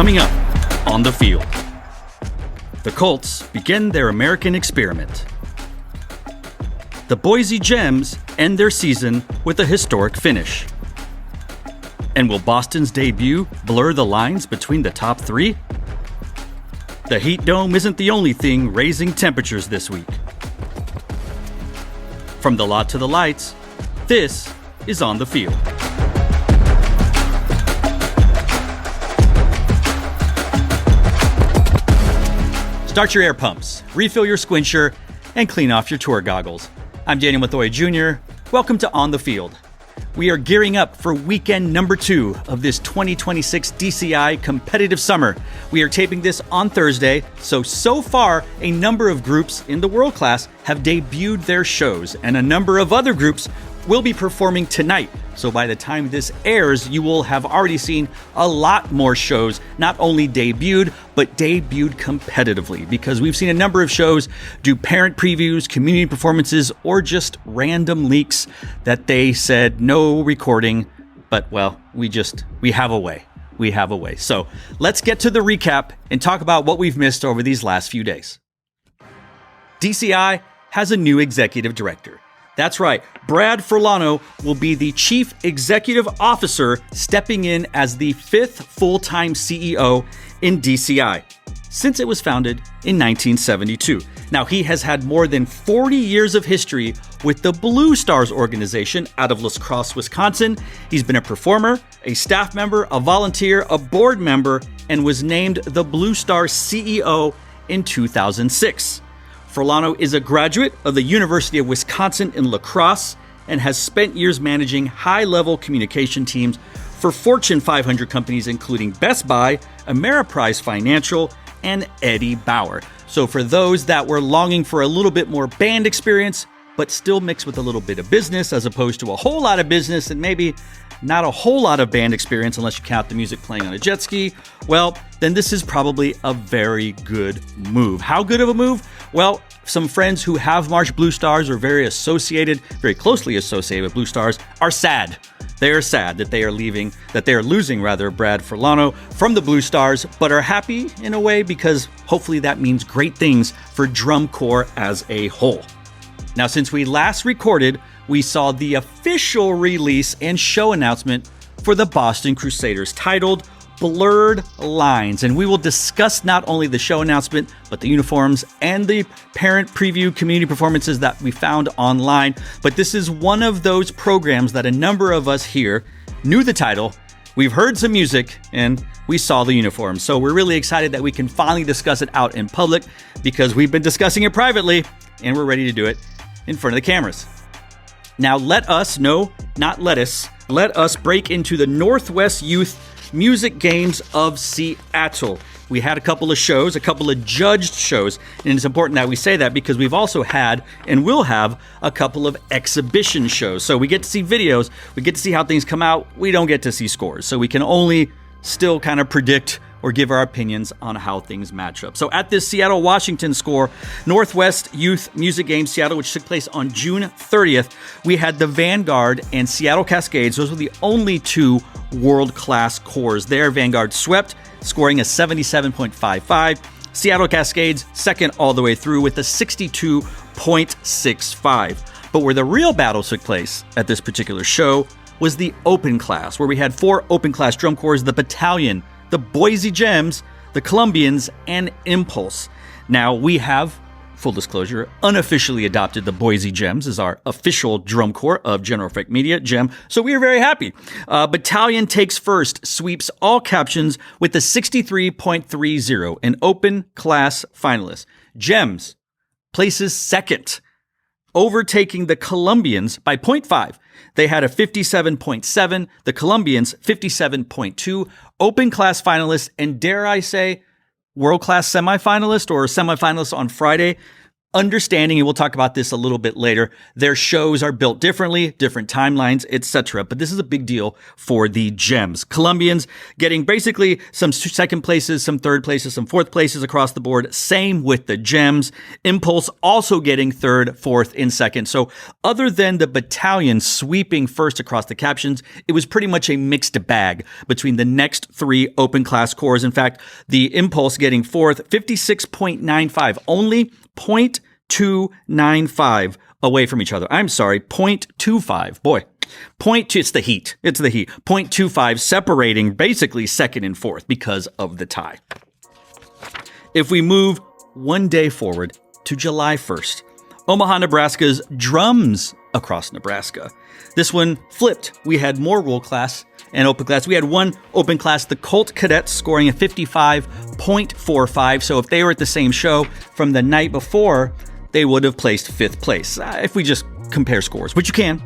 Coming up on the field, the Colts begin their American experiment. The Boise GErMs end their season with a historic finish. And will Boston's debut blur the lines between the top three? The heat dome isn't the only thing raising temperatures this week. From the lot to the lights, this is On the Field. Start your air pumps, refill your squincher, and clean off your tour goggles. I'm Daniel Mathoy Jr. Welcome to On the Field. We are gearing up for weekend number 2 of this 2026 DCI competitive summer. We are taping this on Thursday, so far a number of groups in the world class have debuted their shows, and a number of other groups will be performing tonight. So by the time this airs, you will have already seen a lot more shows, not only debuted, but debuted competitively, because we've seen a number of shows do parent previews, community performances, or just random leaks that they said no recording, but well, we have a way. We have a way. So let's get to the recap and talk about what we've missed over these last few days. DCI has a new executive director. That's right, Brad Furlano will be the Chief Executive Officer, stepping in as the 5th full-time CEO in DCI since it was founded in 1972. Now, he has had more than 40 years of history with the Blue Stars organization out of La Crosse, Wisconsin. He's been a performer, a staff member, a volunteer, a board member, and was named the Blue Stars CEO in 2006. Furlano is a graduate of the University of Wisconsin in La Crosse and has spent years managing high-level communication teams for Fortune 500 companies, including Best Buy, Ameriprise Financial, and Eddie Bauer. So for those that were longing for a little bit more band experience, but still mixed with a little bit of business, as opposed to a whole lot of business and maybe not a whole lot of band experience unless you count the music playing on a jet ski, well, then this is probably a very good move. How good of a move? Well, some friends who have marched Blue Stars or very closely associated with Blue Stars are sad. They are sad that they are losing Brad Furlano from the Blue Stars, but are happy in a way because hopefully that means great things for drum corps as a whole. Now, since we last recorded, we saw the official release and show announcement for the Boston Crusaders titled Blurred Lines. And we will discuss not only the show announcement, but the uniforms and the parent preview community performances that we found online. But this is one of those programs that a number of us here knew the title, we've heard some music, and we saw the uniform. So we're really excited that we can finally discuss it out in public, because we've been discussing it privately and we're ready to do it in front of the cameras. Now let us break into the Northwest Youth Music Games of Seattle. We had a couple of shows, a couple of judged shows, and it's important that we say that because we've also had and will have a couple of exhibition shows. So we get to see videos, we get to see how things come out, we don't get to see scores. So we can only still kind of predict or give our opinions on how things match up. So at this Seattle, Washington score, Northwest Youth Music Games Seattle, which took place on June 30th, we had the Vanguard and Seattle Cascades. Those were the only two world-class corps there. Vanguard swept, scoring a 77.55. Seattle Cascades second all the way through with a 62.65. But where the real battle took place at this particular show was the open class, where we had 4 open class drum corps: the Battalion, the Boise GErMs, the Columbians, and Impulse. Now, we have, full disclosure, unofficially adopted the Boise GErMs as our official drum corps of General Effect Media, GEM, so we are very happy. Battalion takes first, sweeps all captions with a 63.30, an open class finalist. GEMs places second, overtaking the Columbians by 0.5. They had a 57.7, the Columbians 57.2, open class finalists, and dare I say, world-class semifinalist or semifinalist on Friday. understanding, and we'll talk about this a little bit later, their shows are built differently, different timelines, etc. But this is a big deal for the GErMs. Columbians getting basically some second places, some third places, some fourth places across the board. Same with the GErMs. Impulse also getting third, fourth, and second. So other than the battalion sweeping first across the captions, it was pretty much a mixed bag between the next three open class corps. In fact, the Impulse getting fourth, 56.95, only 0.295 away from each other. I'm sorry, 0.25. Boy, 0.2, it's the heat. It's the heat. 0.25 separating basically second and fourth because of the tie. If we move one day forward to July 1st, Omaha, Nebraska's drums across Nebraska. This one flipped. We had more world class and open class. We had one open class, the Colt cadets, scoring a 55.45. So if they were at the same show from the night before, they would have placed fifth place. If we just compare scores, which you can.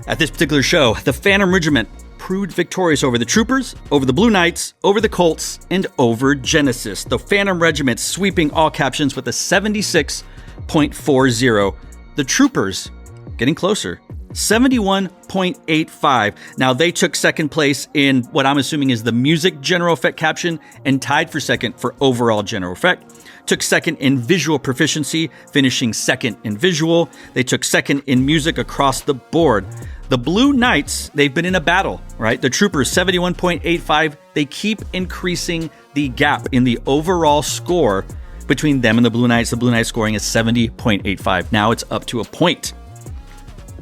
At this particular show, the Phantom Regiment proved victorious over the Troopers, over the Blue Knights, over the Colts, and over Genesis. The Phantom Regiment sweeping all captions with a 76.40. The Troopers getting closer, 71.85. Now, they took second place in what I'm assuming is the music general effect caption and tied for second for overall general effect. Took second in visual proficiency, finishing second in visual. They took second in music across the board. The Blue Knights, they've been in a battle, right? The Troopers, 71.85. They keep increasing the gap in the overall score between them and the Blue Knights. The Blue Knights scoring is 70.85. Now it's up to a point.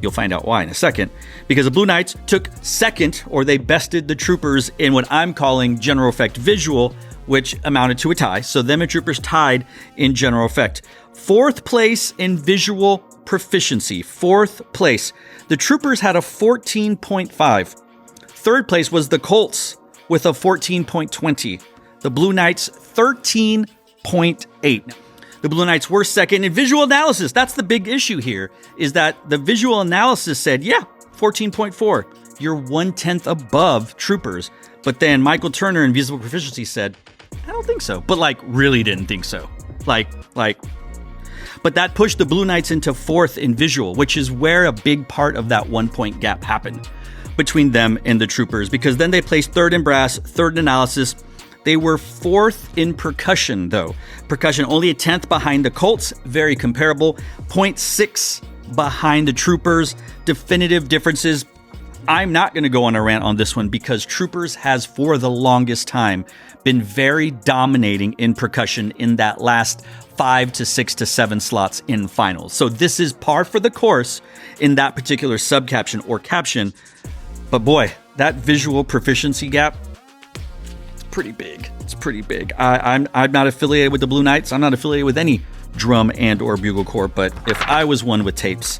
You'll find out why in a second. Because the Blue Knights took second, or they bested the Troopers in what I'm calling general effect visual, which amounted to a tie. So them and Troopers tied in general effect. Fourth place in visual proficiency. Fourth place. The Troopers had a 14.5. Third place was the Colts with a 14.20. The Blue Knights, 13.8. The Blue Knights were second in visual analysis. That's the big issue here, is that the visual analysis said, yeah, 14.4. You're 1/10 above Troopers. But then Michael Turner in visual proficiency said, I don't think so. But really didn't think so. But that pushed the Blue Knights into fourth in visual, which is where a big part of that 1 point gap happened between them and the Troopers, because then they placed third in brass, third in analysis. They were fourth in percussion, though. Percussion only a 10th behind the Colts, very comparable. 0.6 behind the Troopers. Definitive differences. I'm not going to go on a rant on this one because Troopers has, for the longest time, been very dominating in percussion in that last 5 to 6 to 7 slots in finals. So this is par for the course in that particular subcaption or caption. But boy, that visual proficiency gap, pretty big. It's pretty big. I'm not affiliated with the Blue Knights. I'm not affiliated with any drum and or bugle corps, but if I was one with tapes,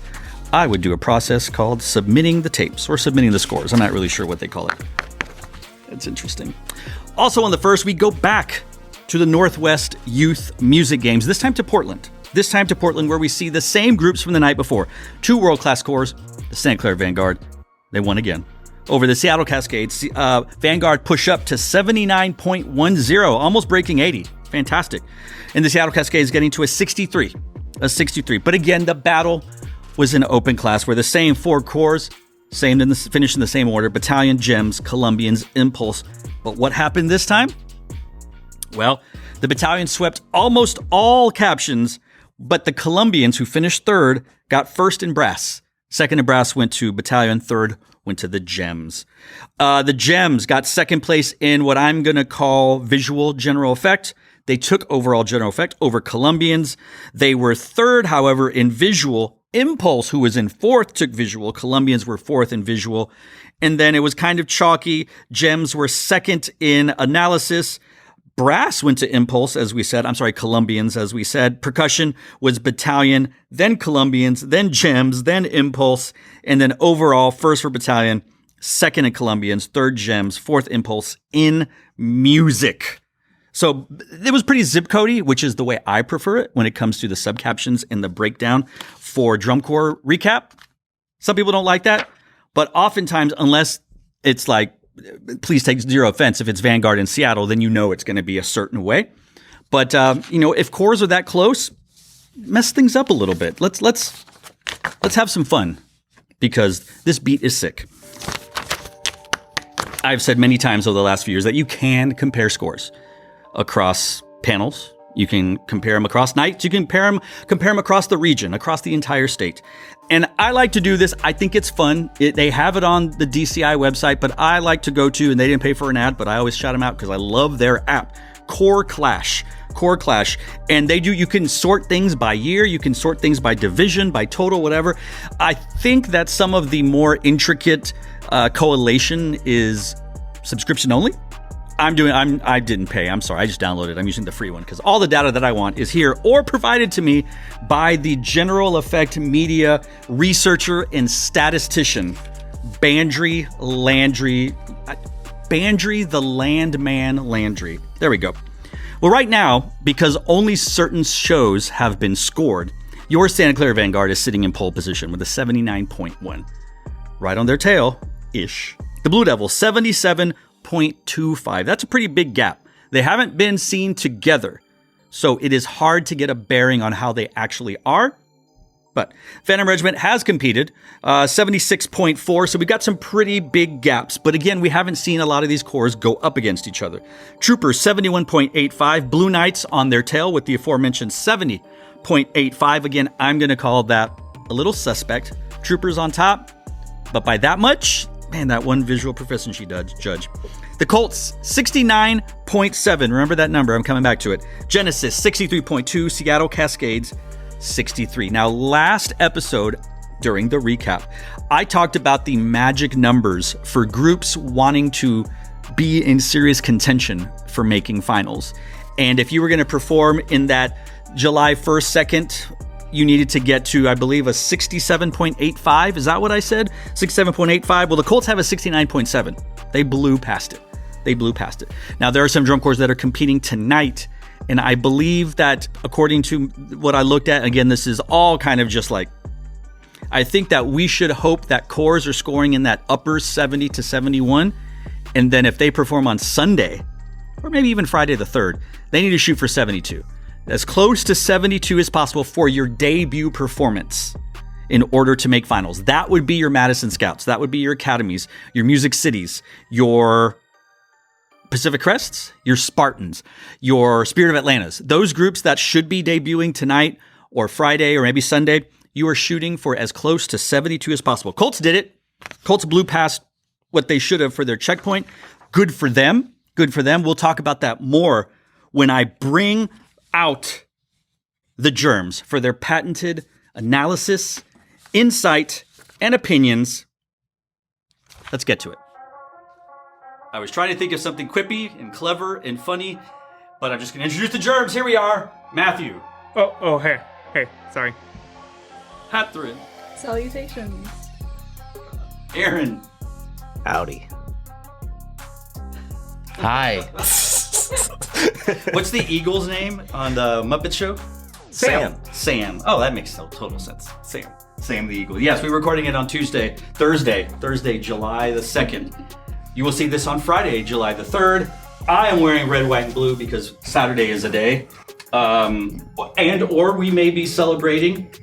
I would do a process called submitting the tapes or submitting the scores. I'm not really sure what they call it. It's interesting. Also on the first, we go back to the Northwest Youth Music Games, this time to Portland. Where we see the same groups from the night before. Two world-class corps, the St. Clair Vanguard. They won again. Over the Seattle Cascades, Vanguard push up to 79.10, almost breaking 80. Fantastic. And the Seattle Cascades getting to a 63. But again, the battle was an open class where the same four corps, finished in the same order: Battalion, GErMs, Columbians, Impulse. But what happened this time? Well, the Battalion swept almost all captions, but the Columbians, who finished third, got first in brass. Second in brass went to Battalion, third went to the GErMs. The GErMs got second place in what I'm going to call visual general effect. They took overall general effect over Columbians. They were third, however, in visual. Impulse, who was in fourth, took visual. Columbians were fourth in visual. And then it was kind of chalky. GErMs were second in analysis. Brass went to Impulse, Columbians, as we said. Percussion was Battalion, then Columbians, then GErMs, then Impulse. And then overall, first for Battalion, second in Columbians, third GErMs, fourth Impulse in music. So it was pretty zip codey, which is the way I prefer it when it comes to the subcaptions and the breakdown for drum corps recap. Some people don't like that, but oftentimes, unless it's please take zero offense, if it's Vanguard in Seattle, then you know it's going to be a certain way. But if cores are that close, mess things up a little bit. Let's have some fun because this beat is sick. I've said many times over the last few years that you can compare scores across panels. You can compare them across nights. You can compare them across the region, across the entire state. And I like to do this. I think it's fun. They have it on the DCI website, but I like to go to, and they didn't pay for an ad, but I always shout them out because I love their app, Core Clash. And you can sort things by year. You can sort things by division, by total, whatever. I think that some of the more intricate correlation is subscription only. I didn't pay. I'm sorry. I just downloaded it. I'm using the free one because all the data that I want is here or provided to me by the general effect media researcher and statistician, Bandry the Landman Landry. There we go. Well, right now, because only certain shows have been scored, your Santa Clara Vanguard is sitting in pole position with a 79.1. Right on their tail-ish. The Blue Devils, 77.25. That's a pretty big gap. They haven't been seen together, so it is hard to get a bearing on how they actually are. But Phantom Regiment has competed, 76.4, so we've got some pretty big gaps. But again, we haven't seen a lot of these corps go up against each other. Troopers, 71.85. Blue Knights on their tail with the aforementioned 70.85. Again, I'm going to call that a little suspect. Troopers on top, but by that much, man, that one visual proficiency judge. The Colts, 69.7. Remember that number. I'm coming back to it. Genesis, 63.2. Seattle Cascades, 63. Now, last episode, during the recap, I talked about the magic numbers for groups wanting to be in serious contention for making finals. And if you were going to perform in that July 1st, 2nd, you needed to get to, I believe, a 67.85. Is that what I said? 67.85. Well, the Colts have a 69.7. They blew past it. Now, there are some drum corps that are competing tonight. And I believe that according to what I looked at, again, this is all kind of just like, I think that we should hope that corps are scoring in that upper 70 to 71. And then if they perform on Sunday, or maybe even Friday the 3rd, they need to shoot for 72. As close to 72 as possible for your debut performance in order to make finals. That would be your Madison Scouts. That would be your Academies, your Music Cities, your Pacific Crests, your Spartans, your Spirit of Atlantas. Those groups that should be debuting tonight or Friday or maybe Sunday, you are shooting for as close to 72 as possible. Colts did it. Colts blew past what they should have for their checkpoint. Good for them. We'll talk about that more when I bring out the GErMs for their patented analysis, insight, and opinions. Let's get to it. I was trying to think of something quippy and clever and funny, but I'm just going to introduce the GErMs. Here we are. Matthew. Oh, hey, sorry. Catherine. Salutations. Aaron. Howdy. Hi. What's the Eagle's name on the Muppet Show? Sam. Oh, that makes total sense. Sam the Eagle. Yes, we're recording it on Thursday, July the 2nd. You will see this on Friday, July the 3rd. I am wearing red, white, and blue because Saturday is a day. Or we may be celebrating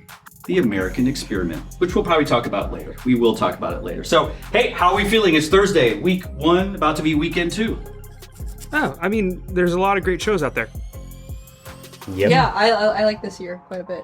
the American experiment, which we'll probably talk about later. We will talk about it later. So, hey, how are we feeling? It's Thursday, week 1, about to be weekend 2. Oh, I mean, there's a lot of great shows out there. Yep. Yeah, I like this year quite a bit.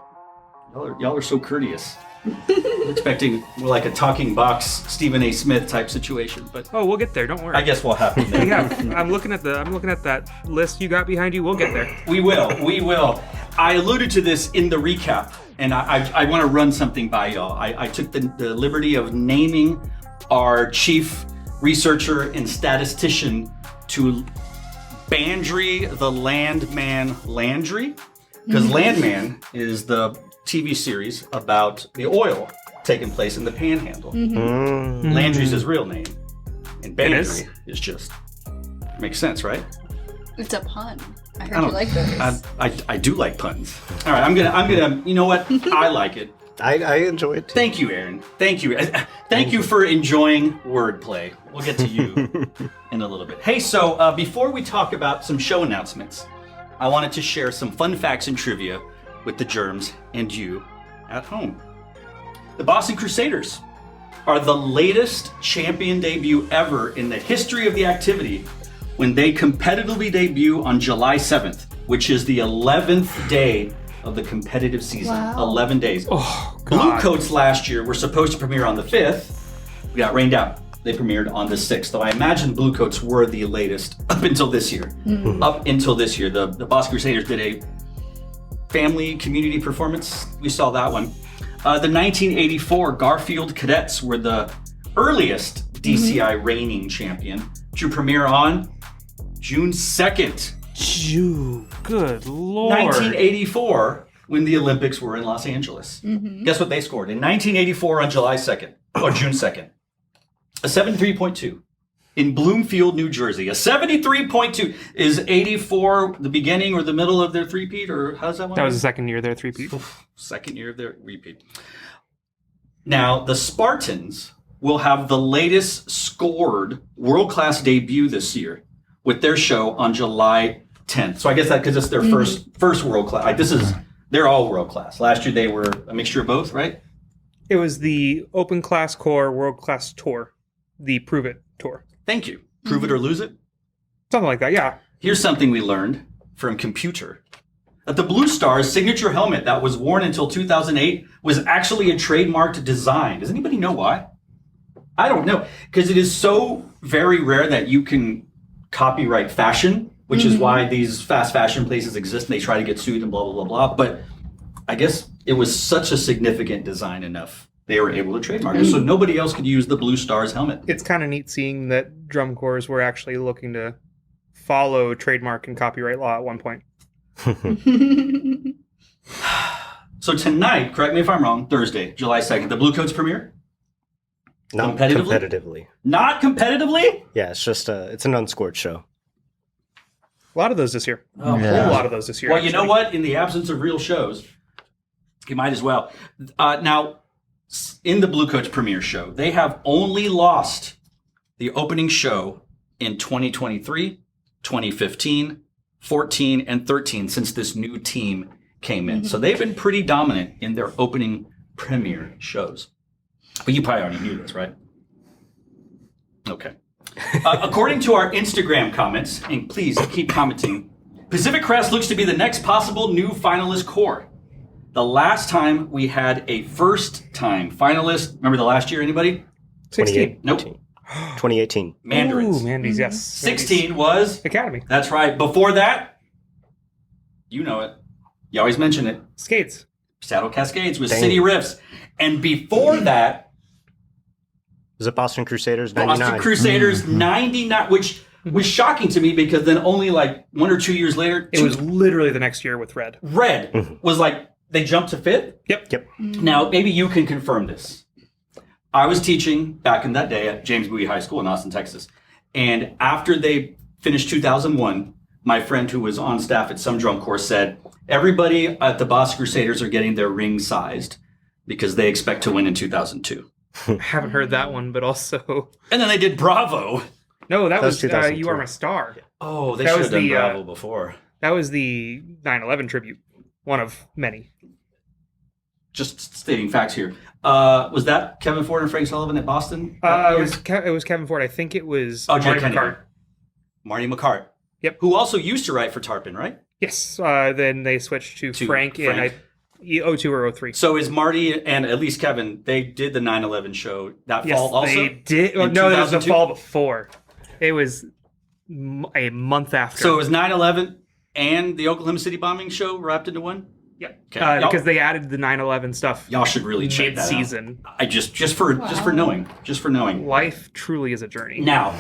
Y'all are so courteous. I'm expecting more like a talking box Stephen A. Smith type situation, but we'll get there. Don't worry. I guess we'll have to. Yeah, I'm looking at that list you got behind you. We'll get there. We will. I alluded to this in the recap, and I want to run something by y'all. I took the liberty of naming our chief researcher and statistician to Bandry the Landman Landry, because Landman is the TV series about the oil taking place in the Panhandle. Landry's his real name, and Bandry is just makes sense, right? It's a pun. I heard you like those. I do like puns. All right, I'm gonna. You know what? I like it. I enjoy it too. Thank you, Aaron. Thank you for enjoying wordplay. We'll get to you in a little bit. Hey, so before we talk about some show announcements, I wanted to share some fun facts and trivia with the GErMs and you at home. The Boston Crusaders are the latest champion debut ever in the history of the activity when they competitively debut on July 7th, which is the 11th day of the competitive season. Wow. 11 days. Oh, Blue God. Coats last year were supposed to premiere on the 5th. We got rained out. They premiered on the 6th, though I imagine Blue Coats were the latest up until this year. Up until this year, the Boston Crusaders did a family community performance. We saw that one. The 1984 Garfield Cadets were the earliest DCI reigning champion to premiere on June 2nd. Good Lord. 1984, when the Olympics were in Los Angeles. Guess what they scored? In 1984 on July 2nd, or June 2nd. A 73.2. In Bloomfield, New Jersey. A 73.2. Is 84 the beginning or the middle of their three-peat, or how's that one? That was the second year there, three-peat. Second year of their repeat. Now, the Spartans will have the latest scored world-class debut this year with their show on July 10th. So I guess that because it's their first world-class. They're all world-class. Last year they were a mixture of both, right? It was the Open Class Core World Class Tour, the Prove It Tour. Thank you. Prove it or lose it. Something like that, yeah. Here's something we learned from computer. That the Blue Stars signature helmet that was worn until 2008 was actually a trademarked design. Does anybody know why? I don't know. Because it is so very rare that you can copyright fashion, which is why these fast fashion places exist and they try to get sued and blah, blah, blah, blah. But I guess it was such a significant design enough. They were able to trademark it. So nobody else could use the Blue Stars helmet. It's kind of neat seeing that drum corps were actually looking to follow trademark and copyright law at one point. So tonight, correct me if I'm wrong, Thursday, July 2nd, the Blue Coats premiere? Not Competitively? competitively. Not competitively? Yeah, it's just it's an unscored show. A lot of those this year. Oh, A whole lot of those this year. Well, you know actually. what? In the absence of real shows, you might as well. Now, in the Blue Coats premiere show, they have only lost the opening show in 2023, 2015, 14, and 13 since this new team came in. So they've been pretty dominant in their opening premiere shows. But you probably already knew this, right? Okay. According to our Instagram comments, and please keep commenting, Pacific Crest looks to be the next possible new finalist corps. The last time we had a first-time finalist, remember the last year, anybody? 16. Nope. 2018. Mandarins. Ooh, Mandy's, yes. 16 was, Academy. that's right. Before that, you know it. You always mention it. Skates. Saddle Cascades with Dang. City Riffs. And before that, Was it Boston Crusaders 99? Boston Crusaders 99, which was shocking to me because then only like 1 or 2 years later, It was literally the next year with Red. Red was like, they jumped to fifth. Yep. Now, maybe you can confirm this. I was teaching back in that day at James Bowie High School in Austin, Texas. And after they finished 2001, my friend who was on staff at some drum corps said, everybody at the Boston Crusaders are getting their ring sized because they expect to win in 2002. I haven't heard that one, but also... And then they did Bravo. No, that was 2002. You Are My Star. Oh, they That should was have done the, Bravo before. That was the 9/11 tribute. One of many. Just stating facts here. Was that Kevin Ford and Frank Sullivan at Boston? It was Kevin Ford. I think it was Oh, Jay Marty Kennedy. McCart. Marty McCart. Yep. Who also used to write for Tarpon, right? Yes. Then they switched to Frank in Frank. 02 or 03. So is Marty and at least Kevin, they did the 9/11 show that Yes, fall also? they did. Oh, In no, it was the 2002? fall before. It was a month after. So it was 9/11 and the Oklahoma City bombing show wrapped into one? yeah, Okay. Y'all- because they added the 9/11 stuff Y'all should really check that out. mid-season. I just for knowing. Life truly is a journey. Now,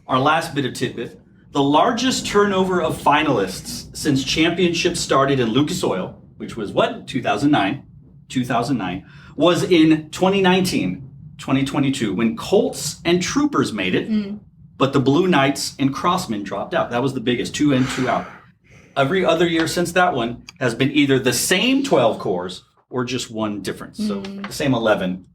our last bit of tidbit. The largest turnover of finalists since championships started in Lucas Oil, which was what? 2009, was in 2019, 2022, when Colts and Troopers made it, but the Blue Knights and Crossmen dropped out. That was the biggest, 2 in, 2 out. Every other year since that one has been either the same 12 corps or just one difference. So the same 11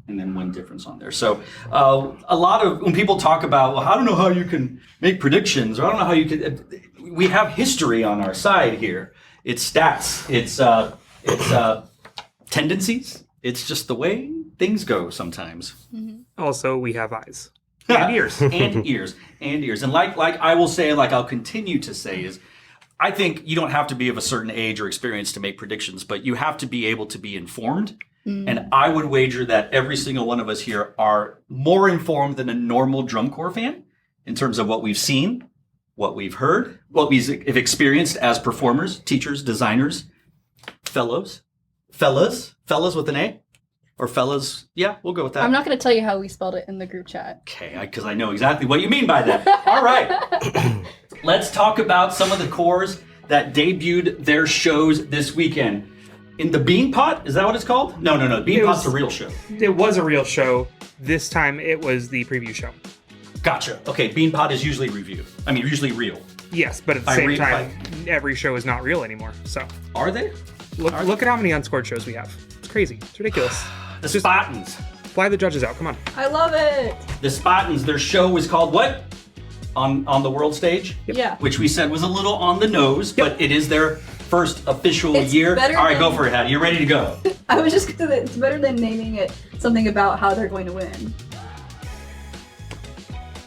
and then one difference on there. So a lot of, when people talk about, well, I don't know how you can make predictions, or I don't know how you can, we have history on our side here. It's stats. It's tendencies. It's just the way things go sometimes. Also, we have eyes and ears. and ears. And like I will say, like I'll continue to say is, I think you don't have to be of a certain age or experience to make predictions, but you have to be able to be informed. And I would wager that every single one of us here are more informed than a normal drum corps fan in terms of what we've seen, what we've heard, what we've experienced as performers, teachers, designers, fellas with an A, or fellas. Yeah, we'll go with that. I'm not going to tell you how we spelled it in the group chat. Okay, because I know exactly what you mean by that. All right. Let's talk about some of the corps that debuted their shows this weekend. In the Bean Pot? Is that what it's called? No. Bean Pot's a real show. It was a real show. This time it was the preview show. Gotcha. Okay, Bean Pot is usually usually real. Yes, but at the same time, every show is not real anymore. So Are they? look at how many unscored shows we have. It's crazy. It's ridiculous. The Spartans. Fly the judges out. Come on. I love it. The Spartans, their show was called what? On the world stage? Yeah. Which we said was a little on the nose, but it is their first official year. All right, go for it, Hattie. You're ready to go. I was just going to say, it's better than naming it something about how they're going to win.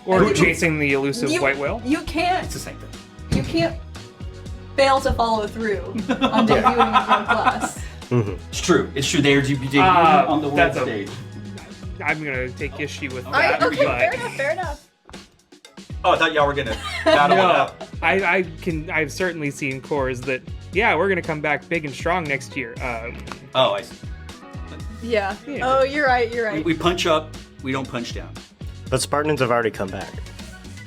Or chasing the elusive white whale. You can't. It's the same thing. You can't fail to follow through on debuting in your class. It's true. They are debuting on the world stage. I'm going to take issue with that. Okay, but fair enough. Oh, I thought y'all were gonna battle it out. I've certainly seen corps that, we're going to come back big and strong next year. Oh, I see. Yeah. Yeah. Oh, you're right. We punch up, we don't punch down. But Spartans have already come back.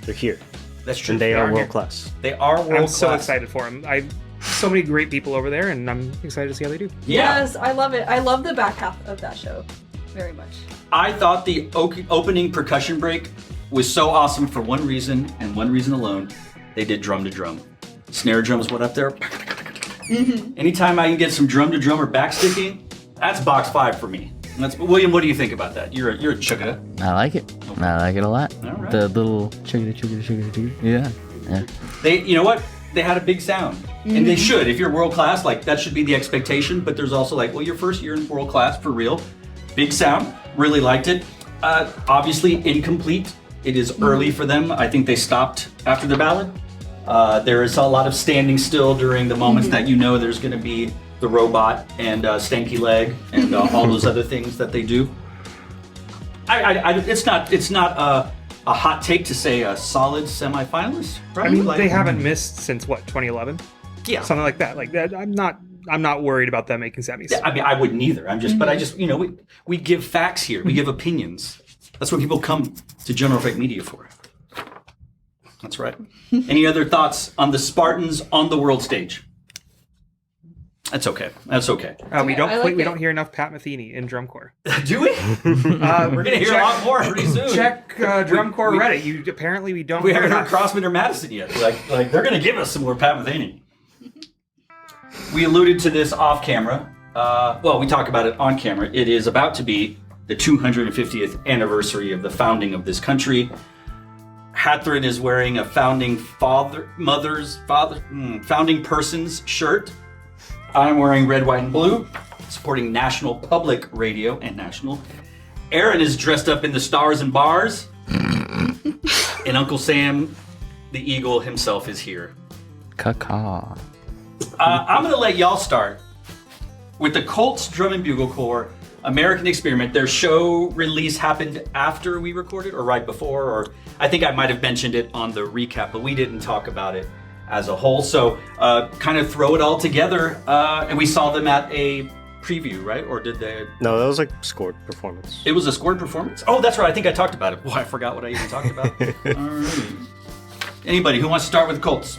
They're here. That's true. And they are are world here. class. They are world I'm class. so excited for them. So many great people over there, and I'm excited to see how they do. Yeah. Yes, I love it. I love the back half of that show very much. I thought the opening percussion break was so awesome for one reason and one reason alone. They did drum to drum. Snare drums went up there. Anytime I can get some drum to drum or backsticking, that's box 5 for me. William, what do you think about that? You're a chugga. I like it. I like it a lot. All right. The little chugga. Yeah. They, you know what? They had a big sound, and they should. If you're world class, like that should be the expectation. But there's also like, well, your first year in world class for real. Big sound. Really liked it. Obviously incomplete. It is early for them. I think they stopped after the ballad. There is a lot of standing still during the moments that you know there's going to be the robot and stanky leg and all those other things that they do. It's not a hot take to say a solid semifinalist, right? I mean, Like- they haven't missed since what, 2011? Yeah. Something like that. Like that. I'm not worried about them making semis. I mean, I wouldn't either. But I just, we give facts here. We give opinions. That's what people come to General Fake Media for. That's right. Any other thoughts on the Spartans on the world stage? That's okay. We don't I like we it. don't hear enough Pat Metheny in drum corps. Do we? We're gonna hear a lot more pretty soon. Check drum corps Reddit. Apparently we don't. We hear haven't heard enough. Crossman or Madison yet. Like they're gonna give us some more Pat Metheny. We alluded to this off camera. We talk about it on camera. It is about to be the 250th anniversary of the founding of this country. Hathrin is wearing a founding person's shirt. I'm wearing red, white, and blue, supporting National Public Radio and National. Aaron is dressed up in the stars and bars. And Uncle Sam, the Eagle himself, is here. Caw. I'm going to let y'all start with the Colts Drum and Bugle Corps American Experiment. Their show release happened after we recorded or right before, or I think I might have mentioned it on the recap, but we didn't talk about it as a whole. So kind of throw it all together. And we saw them at a preview, right? Or did they? No, that was like scored performance. It was a scored performance? Oh, that's right. I think I talked about it. Boy, I forgot what I even talked about. All right. Anybody who wants to start with Colts?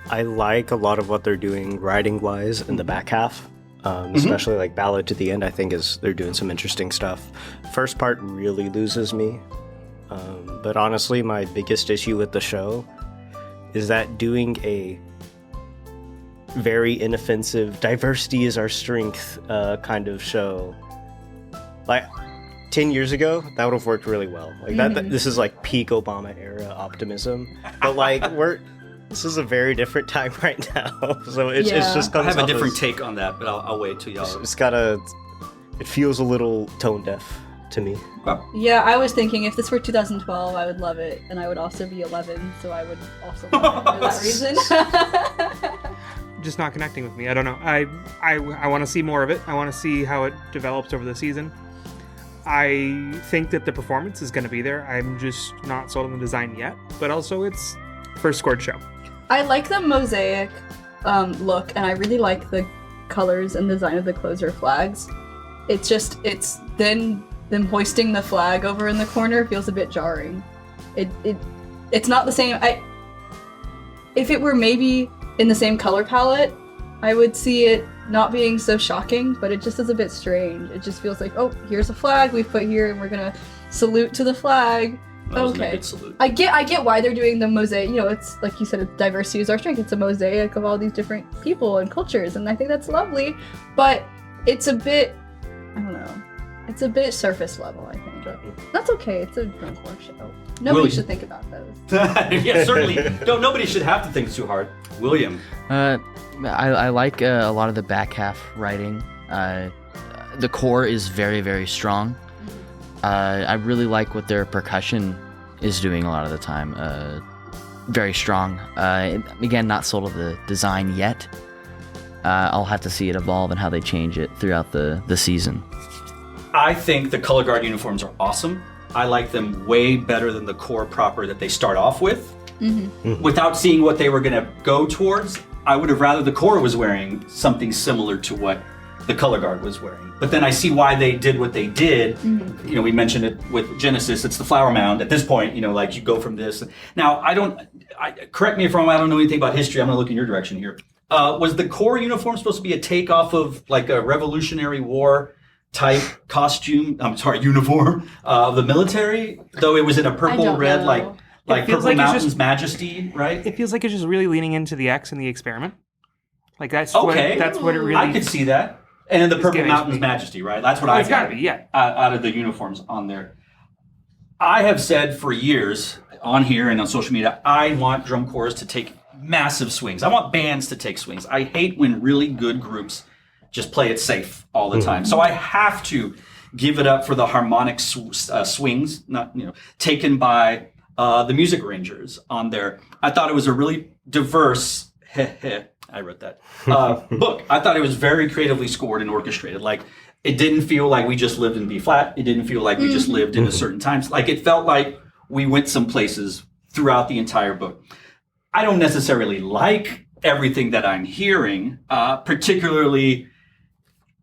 I like a lot of what they're doing riding-wise in the back half. Especially like ballad to the end, I think they're doing some interesting stuff. First part really loses me. But honestly, my biggest issue with the show is that doing a very inoffensive diversity is our strength kind of show. Like, 10 years ago, that would have worked really well. Like this is like peak Obama era optimism. But like this is a very different time right now. So it's just I have a off different as- take on that, but I'll wait till y'all. it feels a little tone deaf to me. Yeah, I was thinking if this were 2012, I would love it, and I would also be 11, so I would also love it for that reason. Just not connecting with me. I don't know. I want to see more of it. I want to see how it develops over the season. I think that the performance is going to be there. I'm just not sold on the design yet. But also, it's first scored show. I like the mosaic look, and I really like the colors and design of the closer flags. It's then them hoisting the flag over in the corner feels a bit jarring. It's not the same. If it were maybe in the same color palette, I would see it not being so shocking, but it just is a bit strange. It just feels like, oh, here's a flag we've put here, and we're gonna salute to the flag. Okay, I get why they're doing the mosaic. You know, it's like you said, diversity is our strength. It's a mosaic of all these different people and cultures, and I think that's lovely. But it's a bit, I don't know, it's a bit surface level, I think. That's okay. It's a drum corps show. Nobody should think about those. Yeah, certainly. Nobody should have to think too hard. William. I like a lot of the back half writing. The core is very, very strong. I really like what their percussion is doing a lot of the time. Very strong. Again, not sold on the design yet. I'll have to see it evolve and how they change it throughout the season. I think the color guard uniforms are awesome. I like them way better than the core proper that they start off with. Without seeing what they were going to go towards, I would have rather the core was wearing something similar to what the color guard was wearing. But then I see why they did what they did. You know, we mentioned it with Genesis. It's the flower mound. At this point, you know, like you go from this. Now, correct me if I'm wrong, I don't know anything about history. I'm going to look in your direction here. Was the core uniform supposed to be a takeoff of like a Revolutionary War type uniform of the military? Though it was in a purple red, like Purple Mountain's Majesty, right? It feels like it's just really leaning into the X and the experiment. Like that's okay. that's what it really. I could see that. And then the Purple Mountain's Majesty, right? That's what I it's gotta be, yeah. Out of the uniforms on there. I have said for years on here and on social media, I want drum corps to take massive swings. I want bands to take swings. I hate when really good groups just play it safe all the time. So I have to give it up for the harmonic swings, taken by the music arrangers on there. I thought it was a really diverse. I wrote that book. I thought it was very creatively scored and orchestrated. Like it didn't feel like we just lived in B flat. It didn't feel like we just lived in a certain times. Like it felt like we went some places throughout the entire book. I don't necessarily like everything that I'm hearing, particularly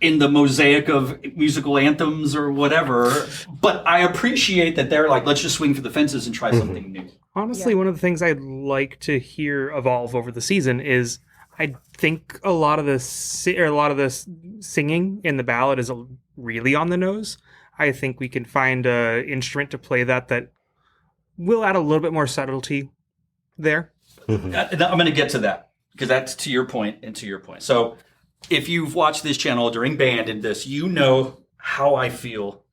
in the mosaic of musical anthems or whatever, but I appreciate that they're like, let's just swing for the fences and try something new. Honestly, one of the things I'd like to hear evolve over the season is I think a lot of the singing in the ballad is really on the nose. I think we can find an instrument to play that will add a little bit more subtlety there. I'm going to get to that because that's to your point and to your point. So if you've watched this channel during band and this, you know how I feel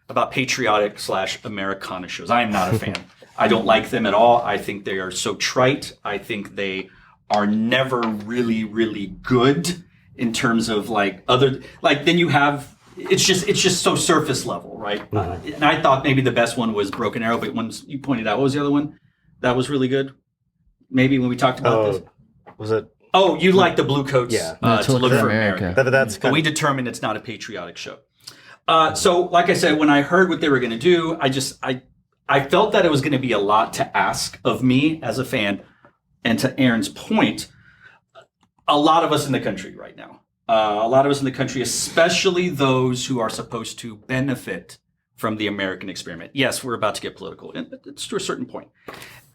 about patriotic / Americana shows. I am not a fan. I don't like them at all. I think they are so trite. I think they are never really, really good in terms of then you have, it's just so surface level, right? And I thought maybe the best one was Broken Arrow, but once you pointed out, what was the other one? That was really good. Maybe when we talked about this. Was it? Oh, you like the Blue Coats to look for America. But we determined it's not a patriotic show. So, like I said, when I heard what they were going to do, I felt that it was going to be a lot to ask of me as a fan. And to Aaron's point, a lot of us in the country right now, especially those who are supposed to benefit from the American experiment. Yes, we're about to get political, and it's to a certain point.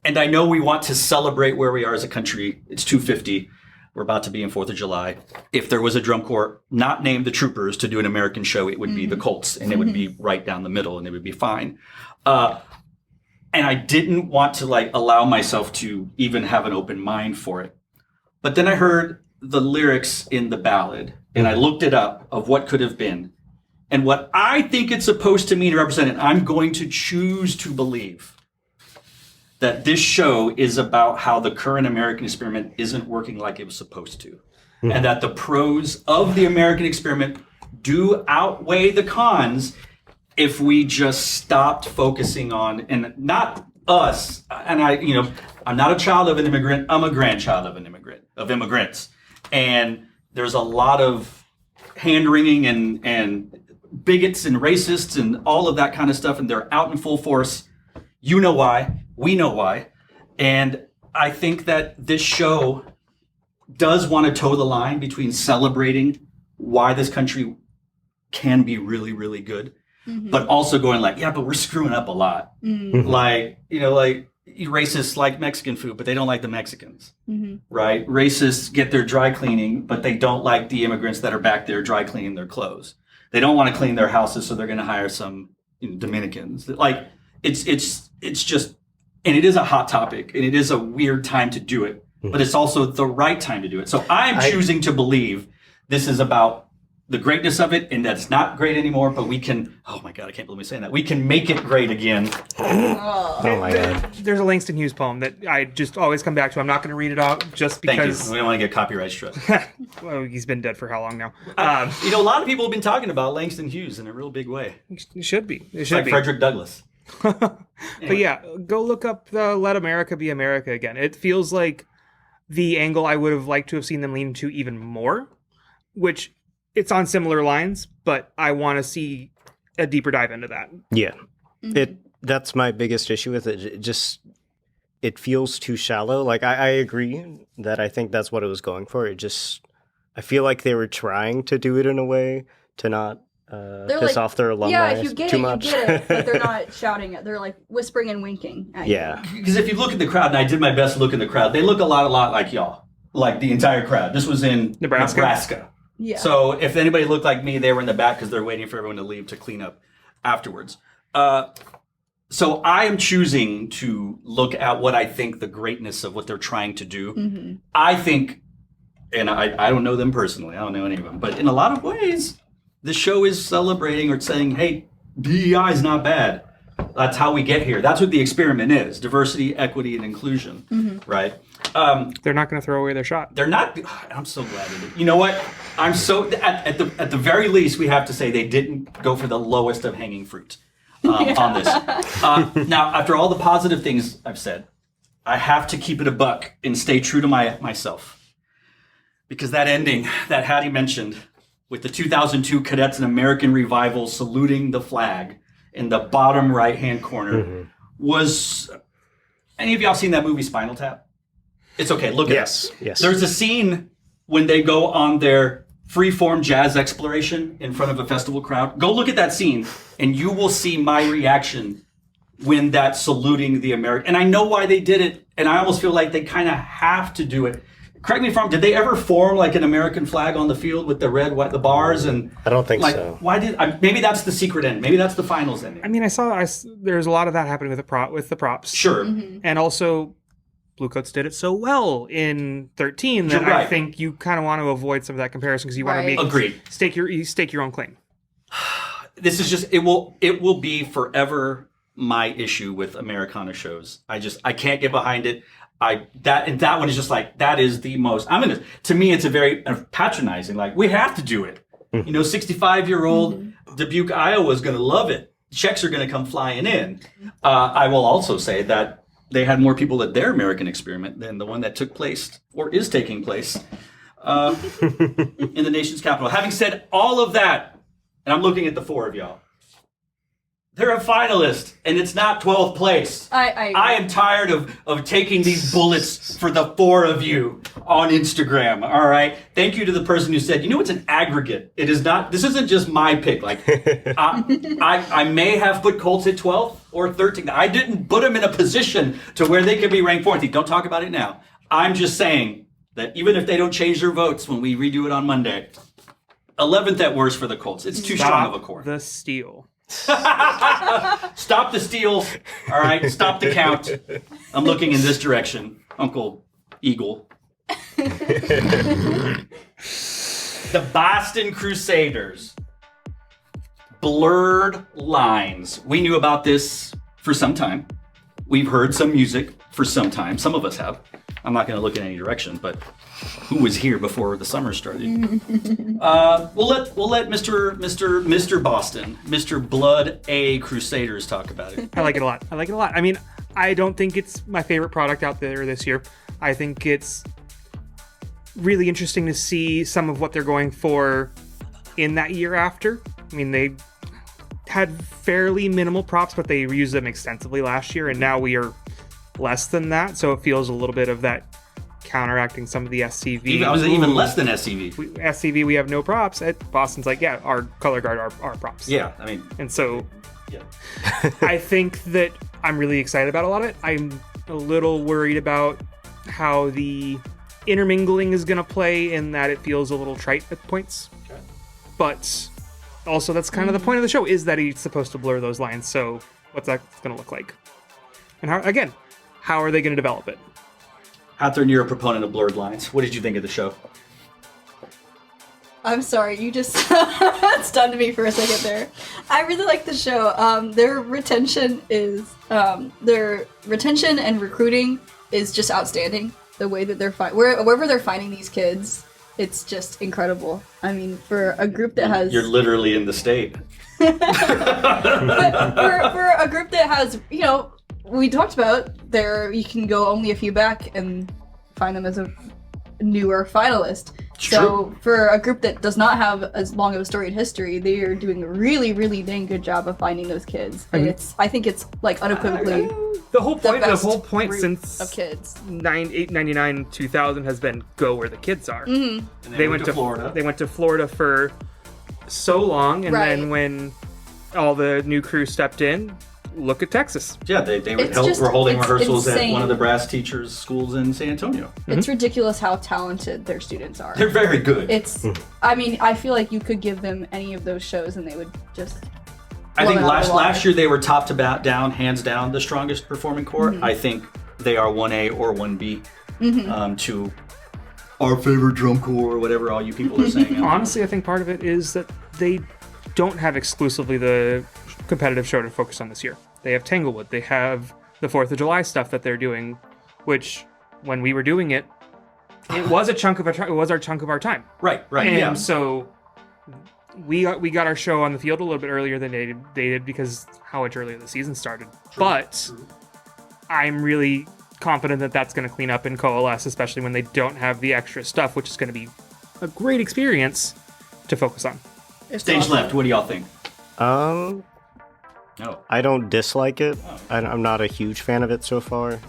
And I know we want to celebrate where we are as a country. It's 250. We're about to be in 4th of July. If there was a drum corps not named the Troopers to do an American show, it would be the Colts, and it would be right down the middle, and it would be fine. And I didn't want to allow myself to even have an open mind for it. But then I heard the lyrics in the ballad, and I looked it up of what could have been. and what I think it's supposed to mean to represent it, I'm going to choose to believe that this show is about how the current American experiment isn't working like it was supposed to. And that the pros of the American experiment do outweigh the cons if we just stopped focusing on, and not us, and I'm not a child of an immigrant, I'm a grandchild of immigrants. And there's a lot of hand-wringing and bigots and racists and all of that kind of stuff, and they're out in full force. You know why, we know why. And I think that this show does want to toe the line between celebrating why this country can be really, really good, but also going like, yeah, but we're screwing up a lot. Like, racists like Mexican food, but they don't like the Mexicans, right? Racists get their dry cleaning, but they don't like the immigrants that are back there dry cleaning their clothes. They don't want to clean their houses, so they're going to hire some Dominicans. Like, it's just, and it is a hot topic, and it is a weird time to do it. But it's also the right time to do it. So I'm choosing to believe this is about the greatness of it, and that's not great anymore, but we can, oh my God, I can't believe me saying that. We can make it great again. Oh my God. There's a Langston Hughes poem that I just always come back to. I'm not going to read it out just Thank because. you. We don't want to get copyright struck. Well, he's been dead for how long now? A lot of people have been talking about Langston Hughes in a real big way. It should be. It It's should like be. Frederick Douglass. But yeah, go look up the Let America Be America again. It feels like the angle I would have liked to have seen them lean to even more, which it's on similar lines, but I want to see a deeper dive into that. Yeah. That's my biggest issue with it. It feels too shallow. Like, I agree that I think that's what it was going for. I feel like they were trying to do it in a way to not piss off their alumni yeah, if you get too it, much. you get it, but they're not shouting it. They're like whispering and winking at you. Yeah. Because if you look at the crowd, and I did my best to look at the crowd, they look a lot like y'all. Like the entire crowd. This was in Nebraska. Yeah. So if anybody looked like me, they were in the back because they're waiting for everyone to leave to clean up afterwards. So I am choosing to look at what I think the greatness of what they're trying to do. I think, and I don't know them personally, I don't know any of them, but in a lot of ways, the show is celebrating or saying, hey, DEI is not bad. That's how we get here. That's what the experiment is. Diversity, equity, and inclusion, right? They're not going to throw away their shot. They're not. I'm so glad they did. You know what? I'm so at the very least, we have to say they didn't go for the lowest of hanging fruit on this. Now, after all the positive things I've said, I have to keep it a buck and stay true to myself, because that ending that Hattie mentioned with the 2002 Cadets and American Revival saluting the flag in the bottom right-hand corner was. Any of y'all seen that movie Spinal Tap? It's okay. Look at it. Yes. There's a scene when they go on their free-form jazz exploration in front of a festival crowd. Go look at that scene, and you will see my reaction when that saluting the American. And I know why they did it, and I almost feel like they kind of have to do it. Correct me if I'm wrong. Did they ever form like an American flag on the field with the red, white, the bars, and I don't think like, so. Why did? Maybe that's the secret end. Maybe that's the finals ending. I mean, there's a lot of that happening with the props. Sure. And also, Bluecoats did it so well in 13 that You're right. I think you kind of want to avoid some of that comparison because you want to make Agreed. stake your own claim. This is just it will be forever my issue with Americana shows. I can't get behind it. That one is just like, that is the most. To me, it's a very patronizing. Like, we have to do it. 65-year-old Dubuque, Iowa is going to love it. Checks are going to come flying in. I will also say that they had more people at their American experiment than the one that took place or is taking place in the nation's capital. Having said all of that, and I'm looking at the four of y'all, they're a finalist, and it's not 12th place. I am tired of taking these bullets for the four of you on Instagram, all right? Thank you to the person who said, it's an aggregate. It is not, this isn't just my pick. Like, I may have put Colts at 12th or 13th. I didn't put them in a position to where they could be ranked 14th. Don't talk about it now. I'm just saying that even if they don't change their votes when we redo it on Monday, 11th at worst for the Colts. It's too strong of a core. The steal. Stop the steal. All right, stop the count. I'm looking in this direction, Uncle Eagle. The Boston Crusaders blurred lines. We knew about this for some time. We've heard some music for some time. Some of us have. I'm not going to look in any direction, but who was here before the summer started? We'll let Mr. Boston, Mr. Blood A Crusaders talk about it. I like it a lot. I mean, I don't think it's my favorite product out there this year. I think it's really interesting to see some of what they're going for in that year after. I mean, they had fairly minimal props, but they used them extensively last year, and now we are less than that, so it feels a little bit of that counteracting some of the SCV. Even less than SCV. SCV, we have no props. At Boston's like, yeah, our color guard are props. Yeah, I mean... And so, yeah. I think that I'm really excited about a lot of it. I'm a little worried about how the intermingling is going to play, in that it feels a little trite at points. Okay. But also, that's kind of the point of the show, is that he's supposed to blur those lines. So what's that going to look like? And how are they going to develop it? Catherine, you're a proponent of blurred lines. What did you think of the show? I'm sorry, you just stunned me for a second there. I really like the show. Their retention and recruiting is just outstanding. The way that they're wherever they're finding these kids, it's just incredible. I mean, for a group that has... You're literally in the state. But for a group that has, we talked about there, you can go only a few back and find them as a newer finalist. True. So for a group that does not have as long of a storied history, they are doing a really, really dang good job of finding those kids. And I think it's like unequivocally the whole point group since of kids 99 2000 has been go where the kids are. Mm-hmm. And they went to Florida. They went to Florida for so long, and Right. then when all the new crew stepped in, look at Texas. Yeah, they were holding rehearsals at one of the brass teachers' schools in San Antonio. It's ridiculous how talented their students are. They're very good. I mean, I feel like you could give them any of those shows and they would just... I think last year they were top to down, hands down, the strongest performing corps. Mm-hmm. I think they are 1A or 1B to our favorite drum corps, or whatever all you people are saying. Honestly, I think part of it is that they don't have exclusively the competitive show to focus on this year. They have Tanglewood. They have the 4th of July stuff that they're doing, which when we were doing it, it was our chunk of our time. Right. And so we got our show on the field a little bit earlier than they did because how much earlier the season started. True. I'm really confident that that's going to clean up and coalesce, especially when they don't have the extra stuff, which is going to be a great experience to focus on. Stage left. What do y'all think? No. I don't dislike it. I'm not a huge fan of it so far.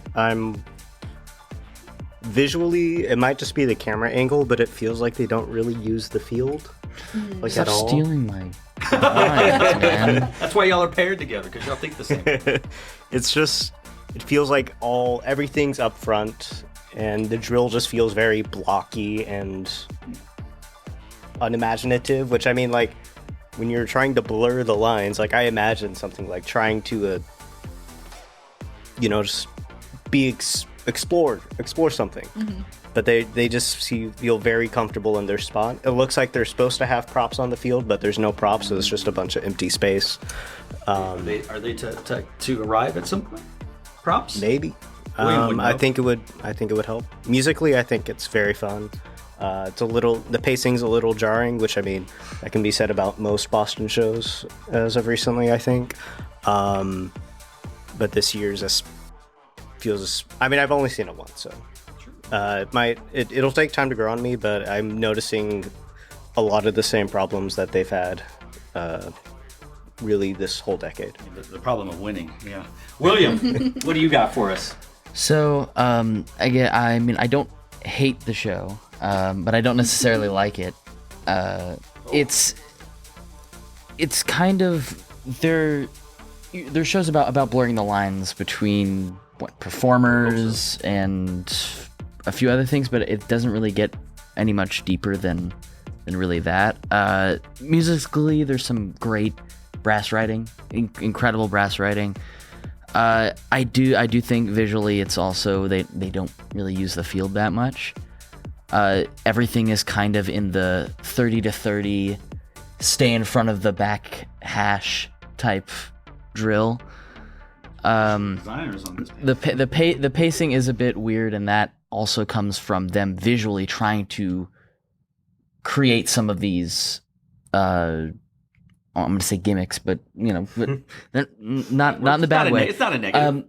Visually, it might just be the camera angle, but it feels like they don't really use the field Stop at all. Stealing my lines, man. That's why y'all are paired together, because y'all think the same. It's just, it feels like everything's up front, and the drill just feels very blocky and unimaginative, which I mean, like, when you're trying to blur the lines, like I imagine something like trying to, just explore something. Mm-hmm. But they just feel very comfortable in their spot. It looks like they're supposed to have props on the field, but there's no props, so it's just a bunch of empty space. Are they to arrive at some point? Props? Maybe. I think it would help. Musically, I think it's very fun. The pacing's a little jarring, which I mean, that can be said about most Boston shows as of recently, I think. But this year's feels. I mean, I've only seen it once, so it'll take time to grow on me. But I'm noticing a lot of the same problems that they've had, really this whole decade. The problem of winning. Yeah. William, what do you got for us? So, I don't hate the show. But I don't necessarily like it. It's kind of their shows about blurring the lines between performers and a few other things, but it doesn't really get any much deeper than really that. Musically, there's some great brass writing, incredible brass writing. I do think visually, it's also they don't really use the field that much. Everything is kind of in the 30 to 30 stay in front of the back hash type drill. Designers on this page. The pacing is a bit weird, and that also comes from them visually trying to create some of these. I'm going to say gimmicks, but they're not in the bad way. It's not a negative.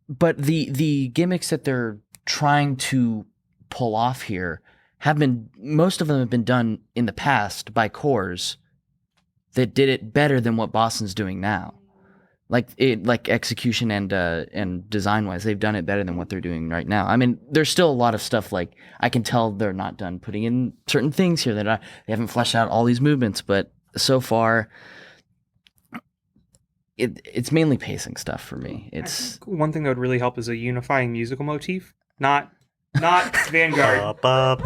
But the gimmicks that they're trying to pull off here most of them have been done in the past by cores that did it better than what Boston's doing now. Like execution and design wise, they've done it better than what they're doing right now. I mean, there's still a lot of stuff like I can tell they're not done putting in certain things here. They haven't fleshed out all these movements, but so far, it's mainly pacing stuff for me. It's one thing that would really help is a unifying musical motif, not Vanguard. But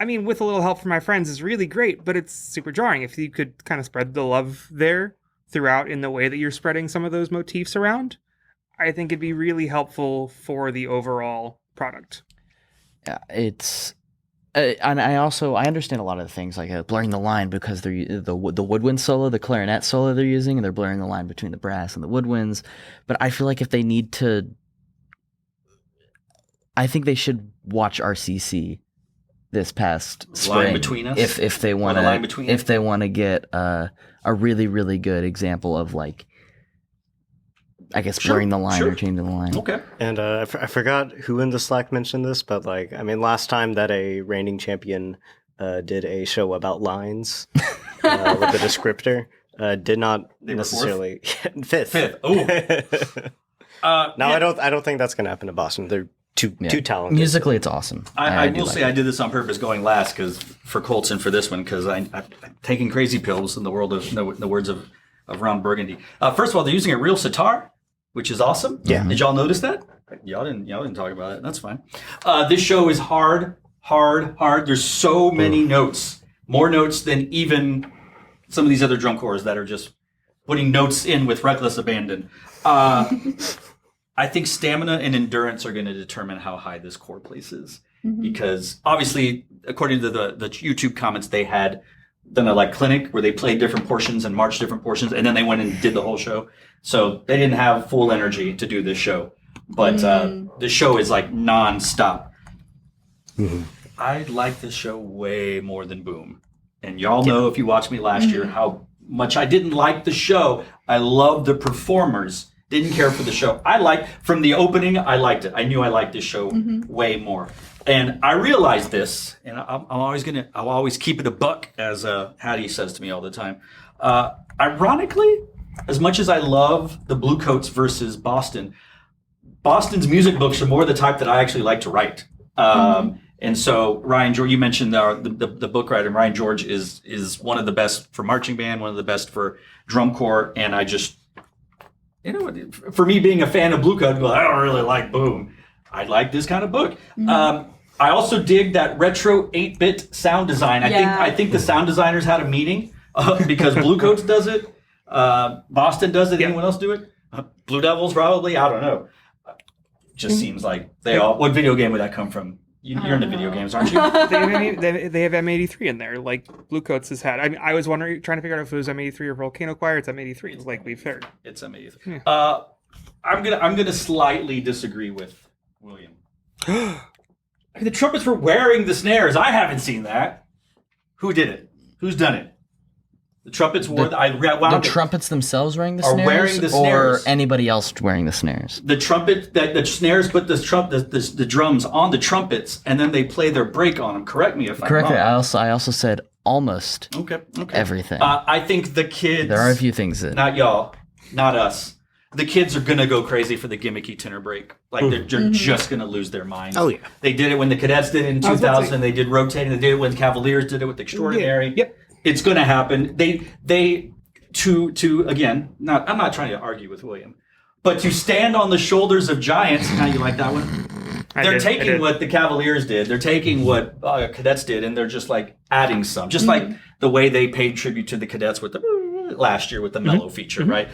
I mean, with a little help from my friends, is really great. But it's super jarring. If you could kind of spread the love there throughout in the way that you're spreading some of those motifs around, I think it'd be really helpful for the overall product. Yeah, it's. And I understand a lot of the things like blurring the line because they're the woodwind solo, the clarinet solo they're using, and they're blurring the line between the brass and the woodwinds. But I feel like if they need to, I think they should watch RCC this past spring. Line between us. If they want to get a really really good example of like. I guess blurring the line or changing the line. Okay. And I forgot who in the Slack mentioned this, but like, I mean, last time that a reigning champion did a show about lines with a descriptor, did not necessarily fifth. Oh. No, I don't think that's going to happen to Boston. They're too talented. Musically, it's awesome. I will say I did this on purpose going last for Colts and for this one because I'm taking crazy pills in the world of the words of Ron Burgundy. First of all, they're using a real sitar, which is awesome. Yeah. Did y'all notice that? Y'all didn't talk about it. That's fine. This show is hard. There's so many notes, more notes than even some of these other drum corps that are just putting notes in with reckless abandon. I think stamina and endurance are going to determine how high this corps places. Because obviously, according to the YouTube comments, they had done a clinic where they played different portions and marched different portions, and then they went and did the whole show. So they didn't have full energy to do this show. But the show is non-stop. I like this show way more than Boom. And y'all know if you watched me last year how much I didn't like the show. I loved the performers. Didn't care for the show. From the opening, I liked it. I knew I liked this show way more. And I realized this, and I'll always keep it a buck, as Hattie says to me all the time. Ironically, as much as I love the Bluecoats versus Boston's music books are more the type that I actually like to write. And so Ryan George, you mentioned the book writer. Ryan George is one of the best for marching band, one of the best for drum corps, and I just, for me being a fan of Bluecoat, I don't really like Boom. I like this kind of book. I also dig that retro 8-bit sound design. I think the sound designers had a meeting because Bluecoats does it. Boston does it. Yep. Anyone else do it? Blue Devils probably. I don't know. Just seems like they all. What video game would that come from? You're into video games, aren't you? They have M83 in there, like Bluecoats has had. I mean, I was trying to figure out if it was M83 or Volcano Choir. It's M83, like we've heard. It's M83. Yeah. I'm gonna slightly disagree with William. The trumpets were wearing the snares. I haven't seen that. Who did it? Who's done it? The trumpets wore the trumpets themselves wearing the snares, wearing the snares, or anybody else wearing the snares. The trumpet the snares put the drums on the trumpets, and then they play their break on them. Correct me if I'm wrong. I also said almost everything. I think the kids. There are a few things that not y'all, not us. The kids are gonna go crazy for the gimmicky tenor break. They're just gonna lose their minds. Oh yeah, they did it when the cadets did it in 2000. They did rotating. They did it when Cavaliers did it with the Extraordinary. Yeah. Yep. It's going to happen. They again. I'm not trying to argue with William, but to stand on the shoulders of giants. How you like that one? They're taking what the Cavaliers did. They're taking what cadets did, and they're just adding some. Just like the way they paid tribute to the cadets with the last year with the mellow feature, right?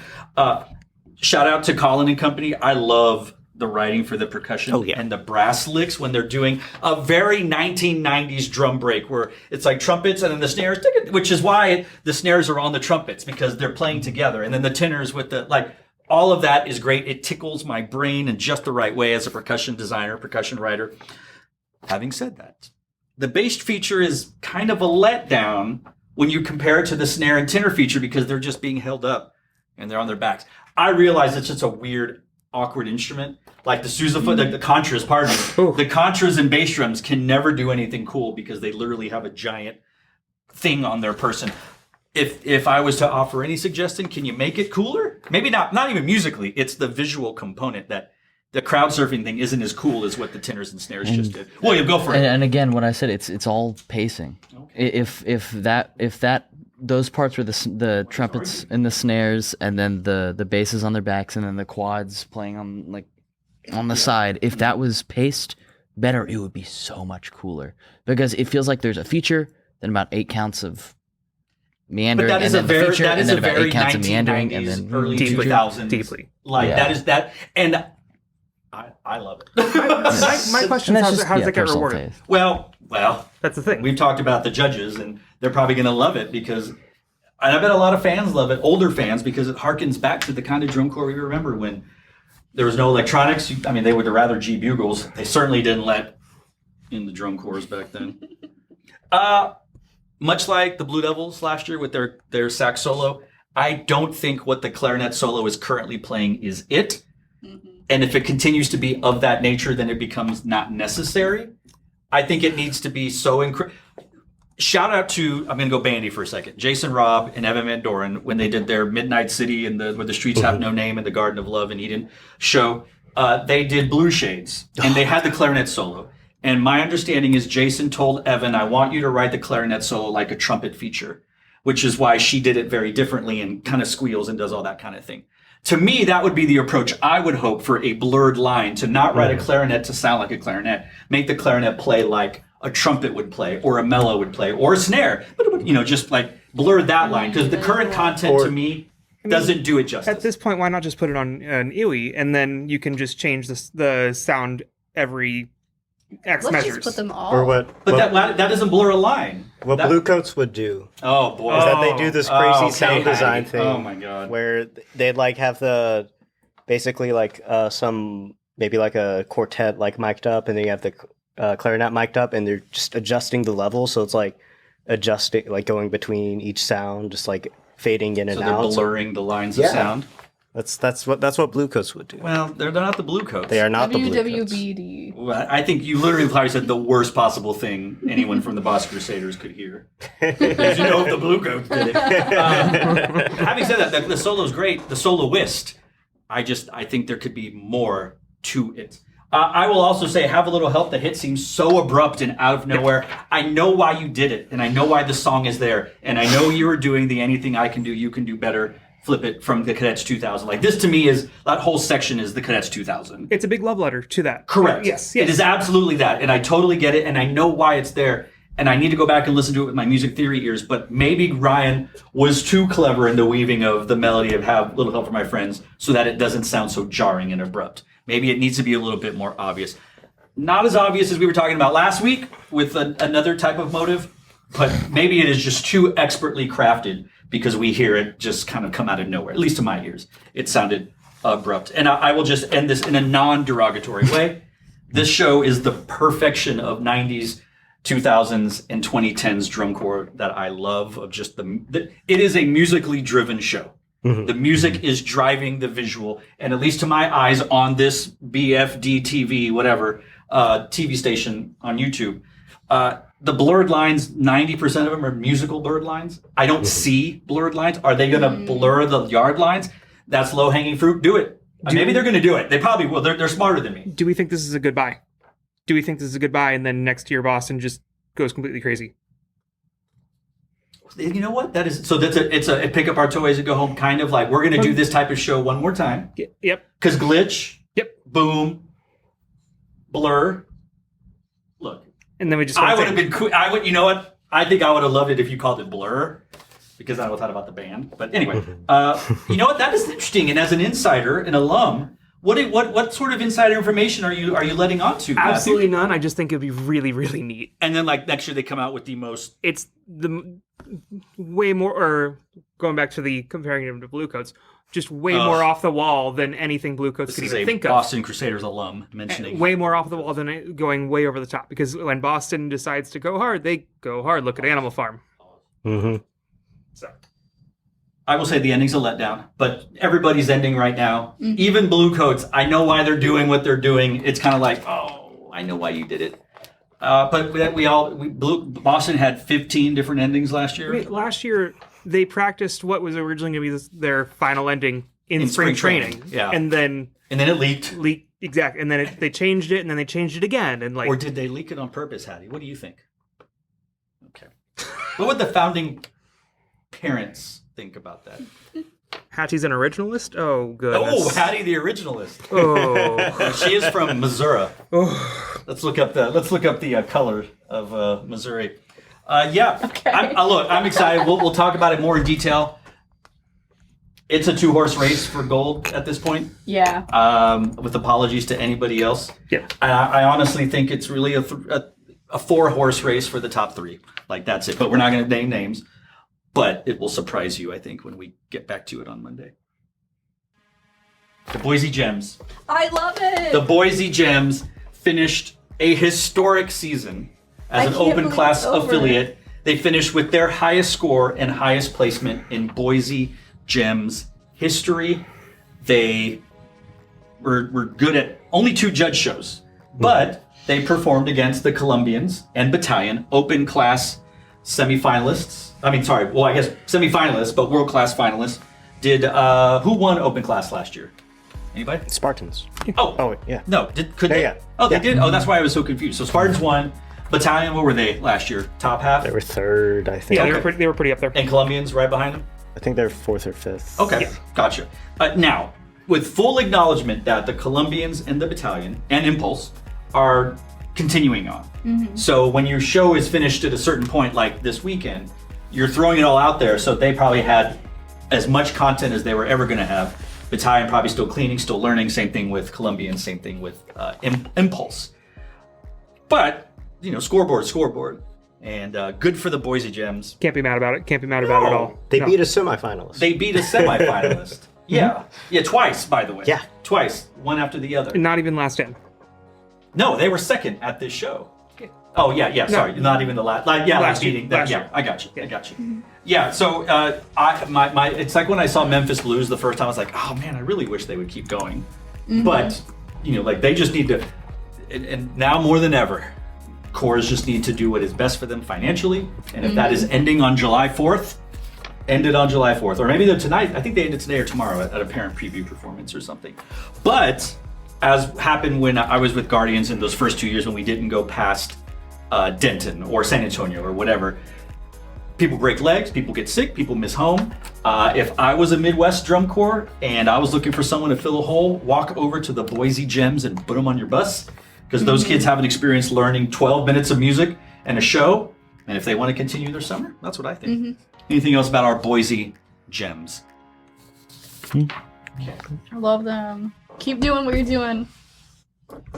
Shout out to Colin and company. I love the writing for the percussion Oh, yeah. and the brass licks when they're doing a very 1990s drum break where it's like trumpets and then the snares, which is why the snares are on the trumpets because they're playing together. And then the tenors with the, like, all of that is great. It tickles my brain in just the right way as a percussion designer, percussion writer. Having said that, the bass feature is kind of a letdown when you compare it to the snare and tenor feature because they're just being held up and they're on their backs. I realize it's just a weird, awkward instrument. Like the sousaphone, the contras, pardon me. The contras and bass drums can never do anything cool because they literally have a giant thing on their person. If I was to offer any suggestion, can you make it cooler? Maybe not even musically. It's the visual component that the crowd surfing thing isn't as cool as what the tenors and snares just did. William, go for it. And again, what I said, it's all pacing. Okay. If those parts were the trumpets and the snares, and then the basses on their backs, and then the quads playing on the side. If that was paced better, it would be so much cooler because it feels like there's a feature, then about 8 counts of meandering, But that is and a then the very feature, and then about 8 counts of meandering, and 1990s, then early Deeply. 2000s. Deeply. Like Yeah. that is that, and I love it. My question And is, that's how does just that get personal rewarded? taste. Well, That's the thing. we've talked about the judges, and they're probably going to love it because, and I bet a lot of fans love it, older fans, because it harkens back to the kind of drum corps we remember when there was no electronics. I mean, they would rather G bugles. They certainly didn't let in the drum corps back then. Much like the Blue Devils last year with their sax solo, I don't think what the clarinet solo is currently playing is it. And if it continues to be of that nature, then it becomes not necessary. I think it needs to be so shout out to, I'm going to go bandy for a second, Jason Robb and Evan Van Doren when they did their Midnight City and where the streets have no name and the Garden of Love in Eden show. They did Blue Shades and they had the clarinet solo. And my understanding is Jason told Evan, I want you to write the clarinet solo like a trumpet feature, which is why she did it very differently and kind of squeals and does all that kind of thing. To me, that would be the approach I would hope for a blurred line, to not write a clarinet to sound like a clarinet. Make the clarinet play like a trumpet would play, or a mellow would play, or a snare. Just like blur that line, because the current content to me doesn't do it justice. At this point, why not just put it on an IWI, and then you can just change the sound every X Let's measures. just put them all. Or what that doesn't blur a line. That- Bluecoats would do Oh boy. is that they do this crazy okay, sound design Hattie. thing. Oh my god. Where they'd like have basically some maybe like a quartet like mic'd up, and then you have the clarinet mic'd up, and they're just adjusting the level, so it's like adjusting, like going between each sound, just like fading in and So out. they're blurring the lines of Yeah. sound. That's what Bluecoats would do. Well, they're not the blue coats. They are not the Bluecoats. WWBD. Well, I think you literally probably said the worst possible thing anyone from the Boston Crusaders could hear. Because you know if the blue coats did it. Having said that, the solo's great. The soloist, I think there could be more to it. I will also say, have a little help. The hit seems so abrupt and out of nowhere. I know why you did it, and I know why the song is there, and I know you were doing the anything I can do, you can do better. Flip it from the Cadets 2000. Like this to me is, that whole section is the Cadets 2000. It's a big love letter to that. Correct. Yes. It is absolutely that. And I totally get it. And I know why it's there. And I need to go back and listen to it with my music theory ears. But maybe Ryan was too clever in the weaving of the melody of Have Little Help from My Friends so that it doesn't sound so jarring and abrupt. Maybe it needs to be a little bit more obvious. Not as obvious as we were talking about last week with another type of motive, but maybe it is just too expertly crafted because we hear it just kind of come out of nowhere. At least to my ears, it sounded abrupt. And I will just end this in a non-derogatory way. This show is the perfection of 90s, 2000s, and 2010s drum corps that I love. Of just it is a musically driven show. Mm-hmm. The music is driving the visual, and at least to my eyes on this BFD TV, whatever, TV station on YouTube, the blurred lines, 90% of them are musical blurred lines. I don't see blurred lines. Are they going to blur the yard lines? That's low-hanging fruit. Do it. Maybe they're going to do it. They probably will. They're smarter than me. Do we think this is a goodbye? Do we think this is a goodbye, and then next year Boston just goes completely crazy? You know what? It's a pick up our toys and go home kind of like, we're going to do this type of show one more time. Yep. Because glitch. Yep. Boom. Blur. Look. And then we just. I would have been cool. You know what? I think I would have loved it if you called it Blur, because I would have thought about the band. But anyway, you know what? That is interesting. And as an insider, an alum, What sort of insider information are you letting on to? Matthew? Absolutely none. I just think it'd be really, really neat. And then like next year they come out with the most. It's the way more, or going back to the comparing them to Bluecoats, just way more off the wall than anything Bluecoats could even think of. Boston Crusaders alum mentioning way more off the wall than going way over the top. Because when Boston decides to go hard, they go hard. Look at Animal Farm. Mm-hmm. So. I will say the ending's a letdown, but everybody's ending right now. Mm-hmm. Even Bluecoats, I know why they're doing what they're doing. It's kind of like, oh, I know why you did it. But Boston had 15 different endings last year. I mean, last year they practiced what was originally going to be their final ending in spring training. Yeah, and then it leaked. Exactly, and then they changed it, and then they changed it again, and like. Or did they leak it on purpose, Hattie? What do you think? Okay, what would the founding parents think about that? Hattie's an originalist? Oh, goodness. Oh, Hattie the originalist. Oh. She is from Missouri. Oh. Let's look up the color of Missouri. Yeah. Okay. I'm excited. We'll talk about it more in detail. It's a 2-horse race for gold at this point. Yeah. With apologies to anybody else. Yeah. I honestly think it's really a 4-horse race for the top 3. Like, that's it. But we're not going to name names. But it will surprise you, I think, when we get back to it on Monday. The Boise GErMs. I love it. The Boise GErMs finished a historic season as an open class affiliate. They finished with their highest score and highest placement in Boise GErMs history. They were good at only 2 judge shows, but they performed against the Columbians and Battalion open class semifinalists. I guess semifinalists, but world-class finalists. Who won open class last year? Anybody? Spartans. Oh, yeah. No, could they? Yeah. Oh, they did? Oh, that's why I was so confused. So Spartans won. Battalion, what were they last year? Top half? They were 3rd, I think. Yeah, they were pretty up there. And Columbians right behind them? I think they're 4th or 5th. Okay, Yeah. Gotcha. Now, with full acknowledgement that the Columbians and the Battalion and Impulse are continuing on. Mm-hmm. So when your show is finished at a certain point, like this weekend, you're throwing it all out there, so they probably had as much content as they were ever going to have. Battalion probably still cleaning, still learning. Same thing with Columbian, same thing with Impulse. But, scoreboard. And good for the Boise GErMs. Can't be mad about it. At all. They beat a semifinalist. They beat a semifinalist. Yeah. Yeah, twice, by the way. Yeah. Twice, one after the other. Not even last in. No, they were second at this show. Oh, yeah, sorry. Not even the last. Last beating. year. Yeah, I got you. Mm-hmm. Yeah, so it's like when I saw Memphis Blues the first time, I was like, oh man, I really wish they would keep going. Mm-hmm. But, they just need to, and now more than ever, Corps just need to do what is best for them financially. And if that is ending on July 4th, end it on July 4th. Or maybe they're tonight. I think they ended today or tomorrow at a parent preview performance or something. But, as happened when I was with Guardians in those first 2 years when we didn't go past Denton or San Antonio or whatever, people break legs, people get sick, people miss home. If I was a Midwest drum corps and I was looking for someone to fill a hole, walk over to the Boise GErMs and put them on your bus, because those kids haven't experienced learning 12 minutes of music and a show, and if they want to continue their summer, that's what I think. Anything else about our Boise GErMs? Okay. I love them. Keep doing what you're doing.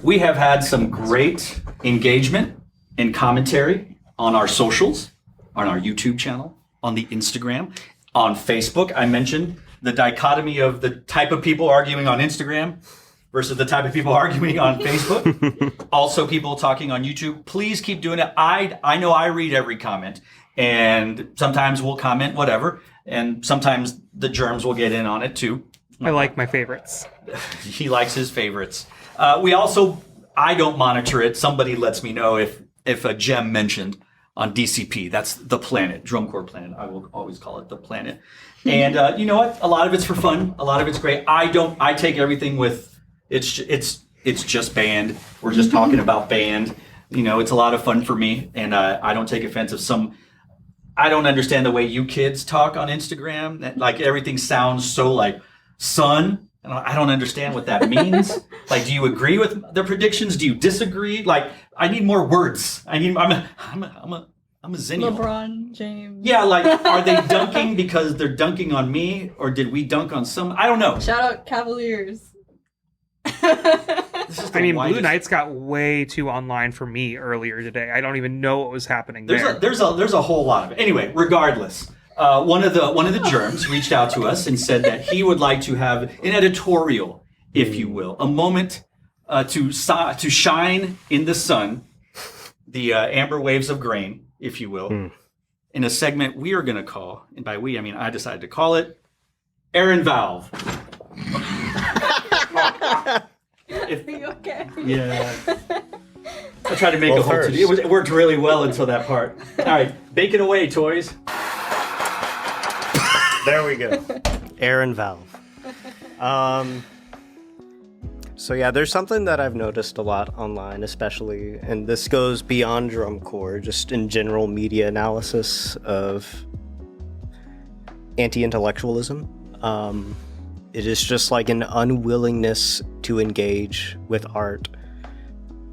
We have had some great engagement and commentary on our socials, on our YouTube channel, on the Instagram, on Facebook. I mentioned the dichotomy of the type of people arguing on Instagram versus the type of people arguing on Facebook. Also people talking on YouTube. Please keep doing it. I know I read every comment, and sometimes we'll comment whatever, and sometimes the GErMs will get in on it too. I like my favorites. He likes his favorites. I don't monitor it. Somebody lets me know if a GErM mentioned on DCP. That's the planet, Drum Corps Planet. I will always call it the planet. And you know what? A lot of it's for fun. A lot of it's great. I take everything with, it's just band. We're just talking about band. It's a lot of fun for me. And I don't take offense if I don't understand the way you kids talk on Instagram. Like everything sounds so like son. And I don't understand what that means. Like, do you agree with the predictions? Do you disagree? Like, I need more words. I'm a zennial. LeBron James. Yeah, like, are they dunking because they're dunking on me, or did we dunk on some? I don't know. Shout out Cavaliers. I mean, Blue Knights got way too online for me earlier today. I don't even know what was happening there. There's a whole lot of it. Anyway, regardless, one of the GErMs reached out to us and said that he would like to have an editorial, if you will, a moment to shine in the sun, the amber waves of grain, if you will, in a segment we are going to call, and by we I mean I decided to call it, Aaron Valve. Are you okay? Yeah. I tried to make a whole today. It worked really well until that part. All right, bake it away, toys. There we go. Aaron Valve. So yeah, there's something that I've noticed a lot online, especially, and this goes beyond drum corps, just in general media analysis of anti-intellectualism. It is just like an unwillingness to engage with art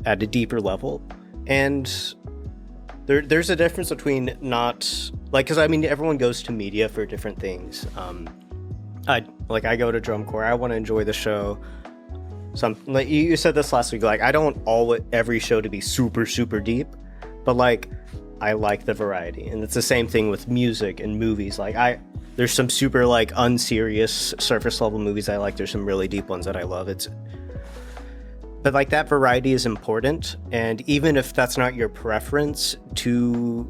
at a deeper level. And there's a difference between not, like, because I mean, everyone goes to media for different things. I go to drum corps, I want to enjoy the show. Like you said this last week, like, I don't every show to be super, super deep, but like, I like the variety. And it's the same thing with music and movies. Like, there's some super like unserious surface level movies I like. There's some really deep ones that I love. But like, that variety is important. And even if that's not your preference, to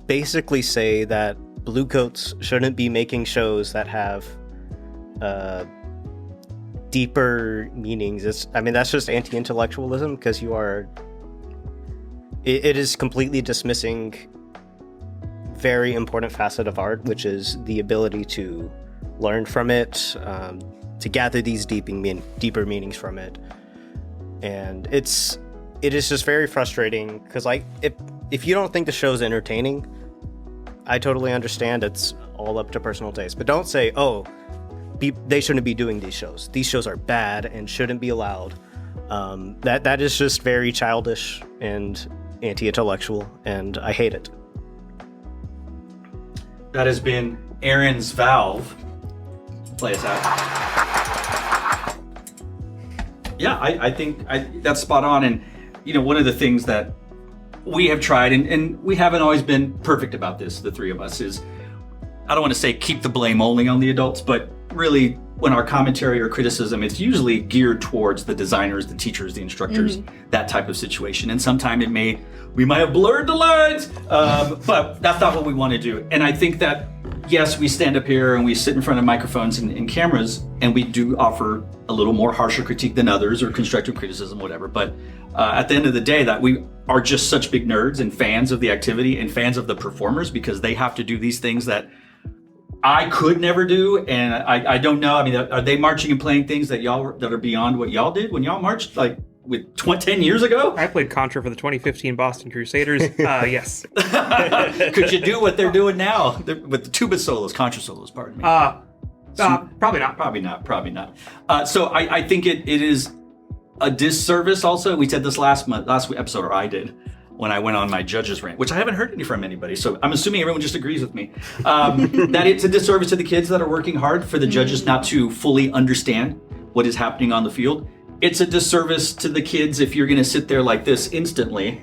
basically say that Bluecoats shouldn't be making shows that have deeper meanings, that's just anti-intellectualism, because it is completely dismissing very important facet of art, which is the ability to learn from it, to gather these deeper meanings from it. And it is just very frustrating, because like, if you don't think the show's entertaining, I totally understand. It's all up to personal taste, but don't say, they shouldn't be doing these shows. These shows are bad and shouldn't be allowed. That is just very childish and anti-intellectual, and I hate it. That has been Aaron's Valve. Play us out. Yeah, I think that's spot on. And, one of the things that we have tried, and we haven't always been perfect about this, the three of us, is, I don't want to say keep the blame only on the adults, but really, when our commentary or criticism, it's usually geared towards the designers, the teachers, the instructors, that type of situation. And sometimes we might have blurred the lines, but that's not what we want to do. And I think that, yes, we stand up here and we sit in front of microphones and cameras, and we do offer a little more harsher critique than others, or constructive criticism, whatever. But at the end of the day, that we are just such big nerds and fans of the activity and fans of the performers, because they have to do these things that I could never do, and I don't know. I mean, are they marching and playing things that are beyond what y'all did when y'all marched, like with 10 years ago? I played Contra for the 2015 Boston Crusaders. Yes. Could you do what they're doing now with the tuba solos, contra solos? Pardon me. Probably not. Probably not. So I think it is a disservice. Also, we said this last episode, or I did, when I went on my judges rant, which I haven't heard any from anybody, so I'm assuming everyone just agrees with me, that it's a disservice to the kids that are working hard, for the judges not to fully understand what is happening on the field. It's a disservice to the kids if you're going to sit there like this instantly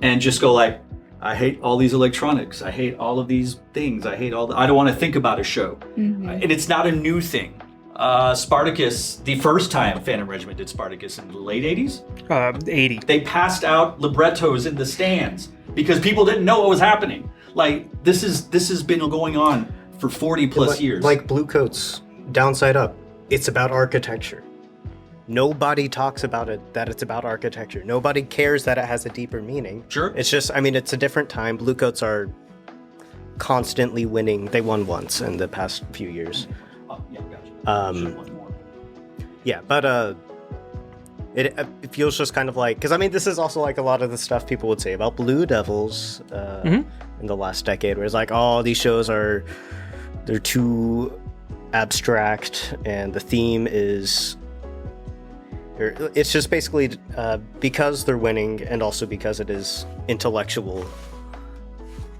and just go like, I hate all these electronics, I hate all of these things, I don't want to think about a show. And it's not a new thing. Spartacus, the first time Phantom Regiment did Spartacus in the late 80s? 80. They passed out librettos in the stands because people didn't know what was happening. Like, this has been going on for 40 plus years. Like Bluecoats, Downside Up, it's about architecture. Nobody talks about it, that it's about architecture. Nobody cares that it has a deeper meaning. Sure. It's just, it's a different time. Bluecoats are constantly winning. They won once in the past few years. Yeah, gotcha. Yeah, but it feels just kind of like, because this is also like a lot of the stuff people would say about Blue Devils in the last decade, where it's like, these shows they're too abstract, and the theme is, it's just basically because they're winning, and also because it is intellectual,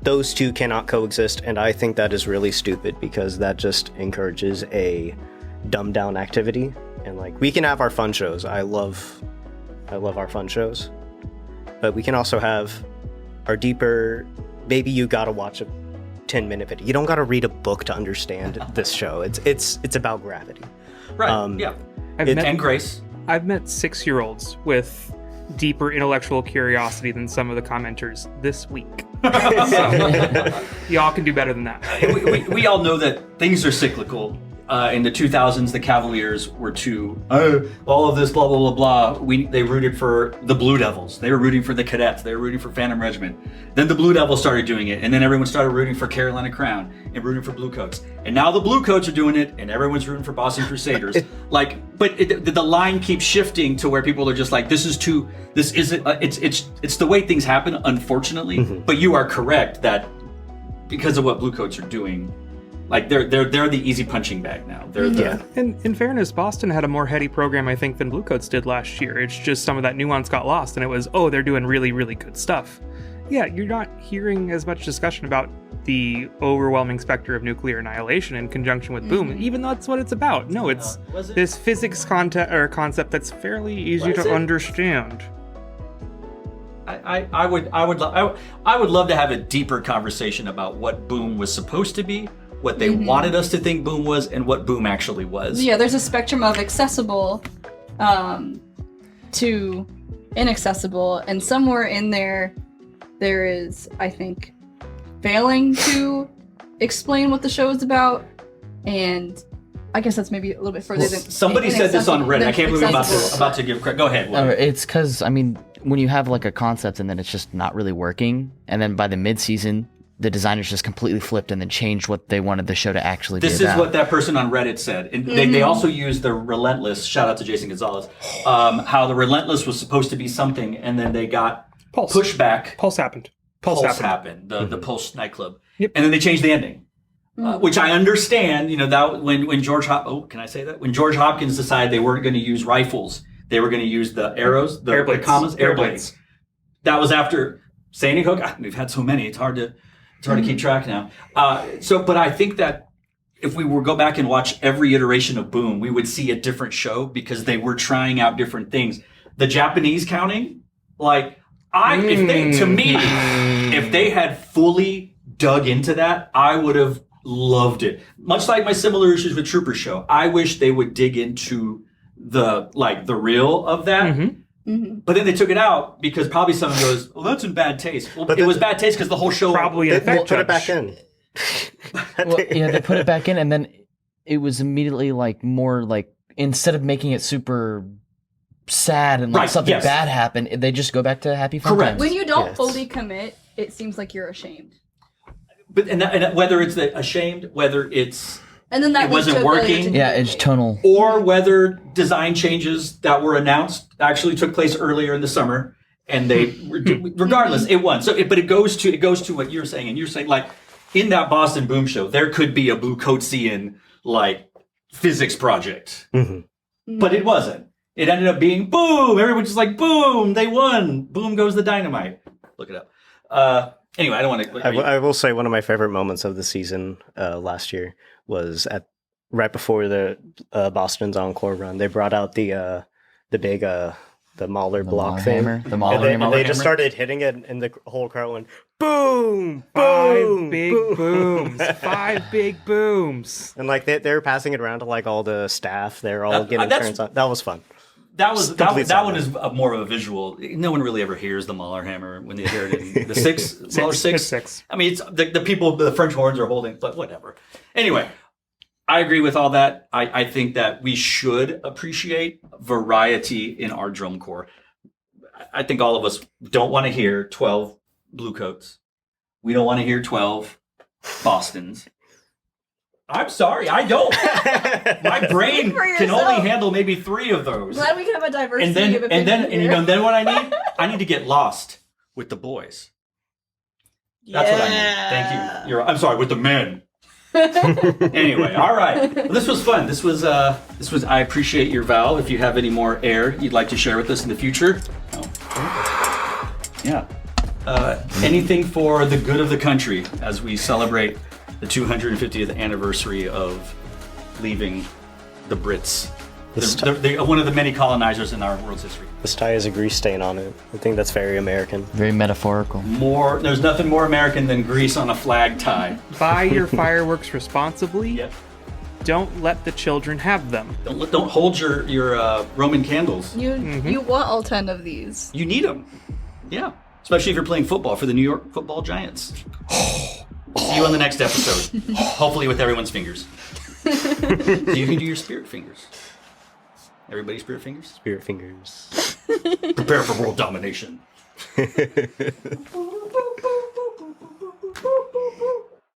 those two cannot coexist. And I think that is really stupid, because that just encourages a dumbed down activity, And like we can have our fun shows. I love our fun shows. But we can also have our deeper, maybe you gotta watch a 10-minute video. You don't gotta read a book to understand this show. It's about gravity. Right. Yeah. And grace. I've met 6-year-olds with deeper intellectual curiosity than some of the commenters this week. So, y'all can do better than that. we all know that things are cyclical. In the 2000s, the Cavaliers were too, all of this, blah, blah, blah, blah. They rooted for the Blue Devils. They were rooting for the Cadets. They were rooting for Phantom Regiment. Then the Blue Devils started doing it, and then everyone started rooting for Carolina Crown and rooting for Blue Coats. And now the Blue Coats are doing it, and everyone's rooting for Boston Crusaders. The line keeps shifting to where people are just like, it's the way things happen, unfortunately. Mm-hmm. But you are correct that because of what Blue Coats are doing, like they're the easy punching bag now. And in fairness, Boston had a more heady program, I think, than Blue Coats did last year. It's just some of that nuance got lost, and it was, they're doing really, really good stuff. Yeah, you're not hearing as much discussion about the overwhelming specter of nuclear annihilation in conjunction with Boom, even though that's what it's about. No, it's this physics concept that's fairly easy to understand. I would love to have a deeper conversation about what Boom was supposed to be, what they wanted us to think Boom was, and what Boom actually was. Yeah, there's a spectrum of accessible to inaccessible, and somewhere in there is, I think, failing to explain what the show is about, and I guess that's maybe a little bit further than somebody said this on Reddit. I can't believe I'm about to give credit. Go ahead. It's because, when you have like a concept and then it's just not really working, and then by the mid-season, the designers just completely flipped and then changed what they wanted the show to actually be about. This is what that person on Reddit said. And they also used the Relentless, shout out to Jason Gonzalez, how the Relentless was supposed to be something, and then they got pushback. Pulse happened. The Pulse nightclub. Yep. And then they changed the ending. Which I understand, that when George can I say that? When George Hopkins decided they weren't going to use rifles, they were going to use the arrows, the commas, air blades. That was after Sandy Hook. We've had so many, it's hard to keep track now. But I think that if we were go back and watch every iteration of Boom, we would see a different show because they were trying out different things. The Japanese counting, if they had fully dug into that, I would have loved it. Much like my similar issues with Trooper Show. I wish they would dig into the real of that. Mm-hmm. But then they took it out because probably someone goes, well, that's in bad taste. Well, it was bad taste because the whole show probably put it back in. They put it back in, and then it was immediately more instead of making it super sad and something bad happened, they just go back to happy fun times. When you don't fully commit, it seems like you're ashamed. But and whether it's ashamed, whether it's and then that it wasn't working, it's tonal, or whether design changes that were announced actually took place earlier in the summer, and they regardless it won. But it goes to what you're saying, and you're saying in that Boston Boom show there could be a Blue Coatsian physics project, but it wasn't. It ended up being Boom. Everyone's just like Boom. They won. Boom goes the dynamite. Look it up. Anyway, I don't want to. I will say one of my favorite moments of the season last year was right before the Boston's encore run. They brought out the big the Mahler block thing, the Mahler and they just started hitting it, and the whole crowd went boom, boom, boom. 5 big booms, and they were passing it around to all the staff. They're all getting turns on. That was fun. That one is more of a visual. No one really ever hears the Mahler hammer when they hear it in the Mahler 6. I mean, it's the people, the French horns are holding, but whatever. Anyway, I agree with all that. I think that we should appreciate variety in our drum corps. I think all of us don't want to hear 12 Blue Coats. We don't want to hear 12 Bostons. I'm sorry, I don't. My brain can only handle maybe 3 of those. Glad we can have a diversity of opinion. And then what I need? I need to get lost with the boys. That's what I need. Thank you. I'm sorry, with the men. Anyway, all right. Well, this was fun. This was. I appreciate your Val. If you have any more air you'd like to share with us in the future. Yeah. Anything for the good of the country as we celebrate the 250th anniversary of leaving the Brits They're one of the many colonizers in our world's history. This tie has a grease stain on it. I think that's very American. Very metaphorical. There's nothing more American than grease on a flag tie. Buy your fireworks responsibly. Yep. Don't let the children have them. Don't hold your Roman candles. You want all 10 of these. You need them. Yeah. Especially if you're playing football for the New York Football Giants. See you on the next episode. Hopefully with everyone's fingers. So you can do your spirit fingers. Everybody spirit fingers? Spirit fingers. Prepare for world domination.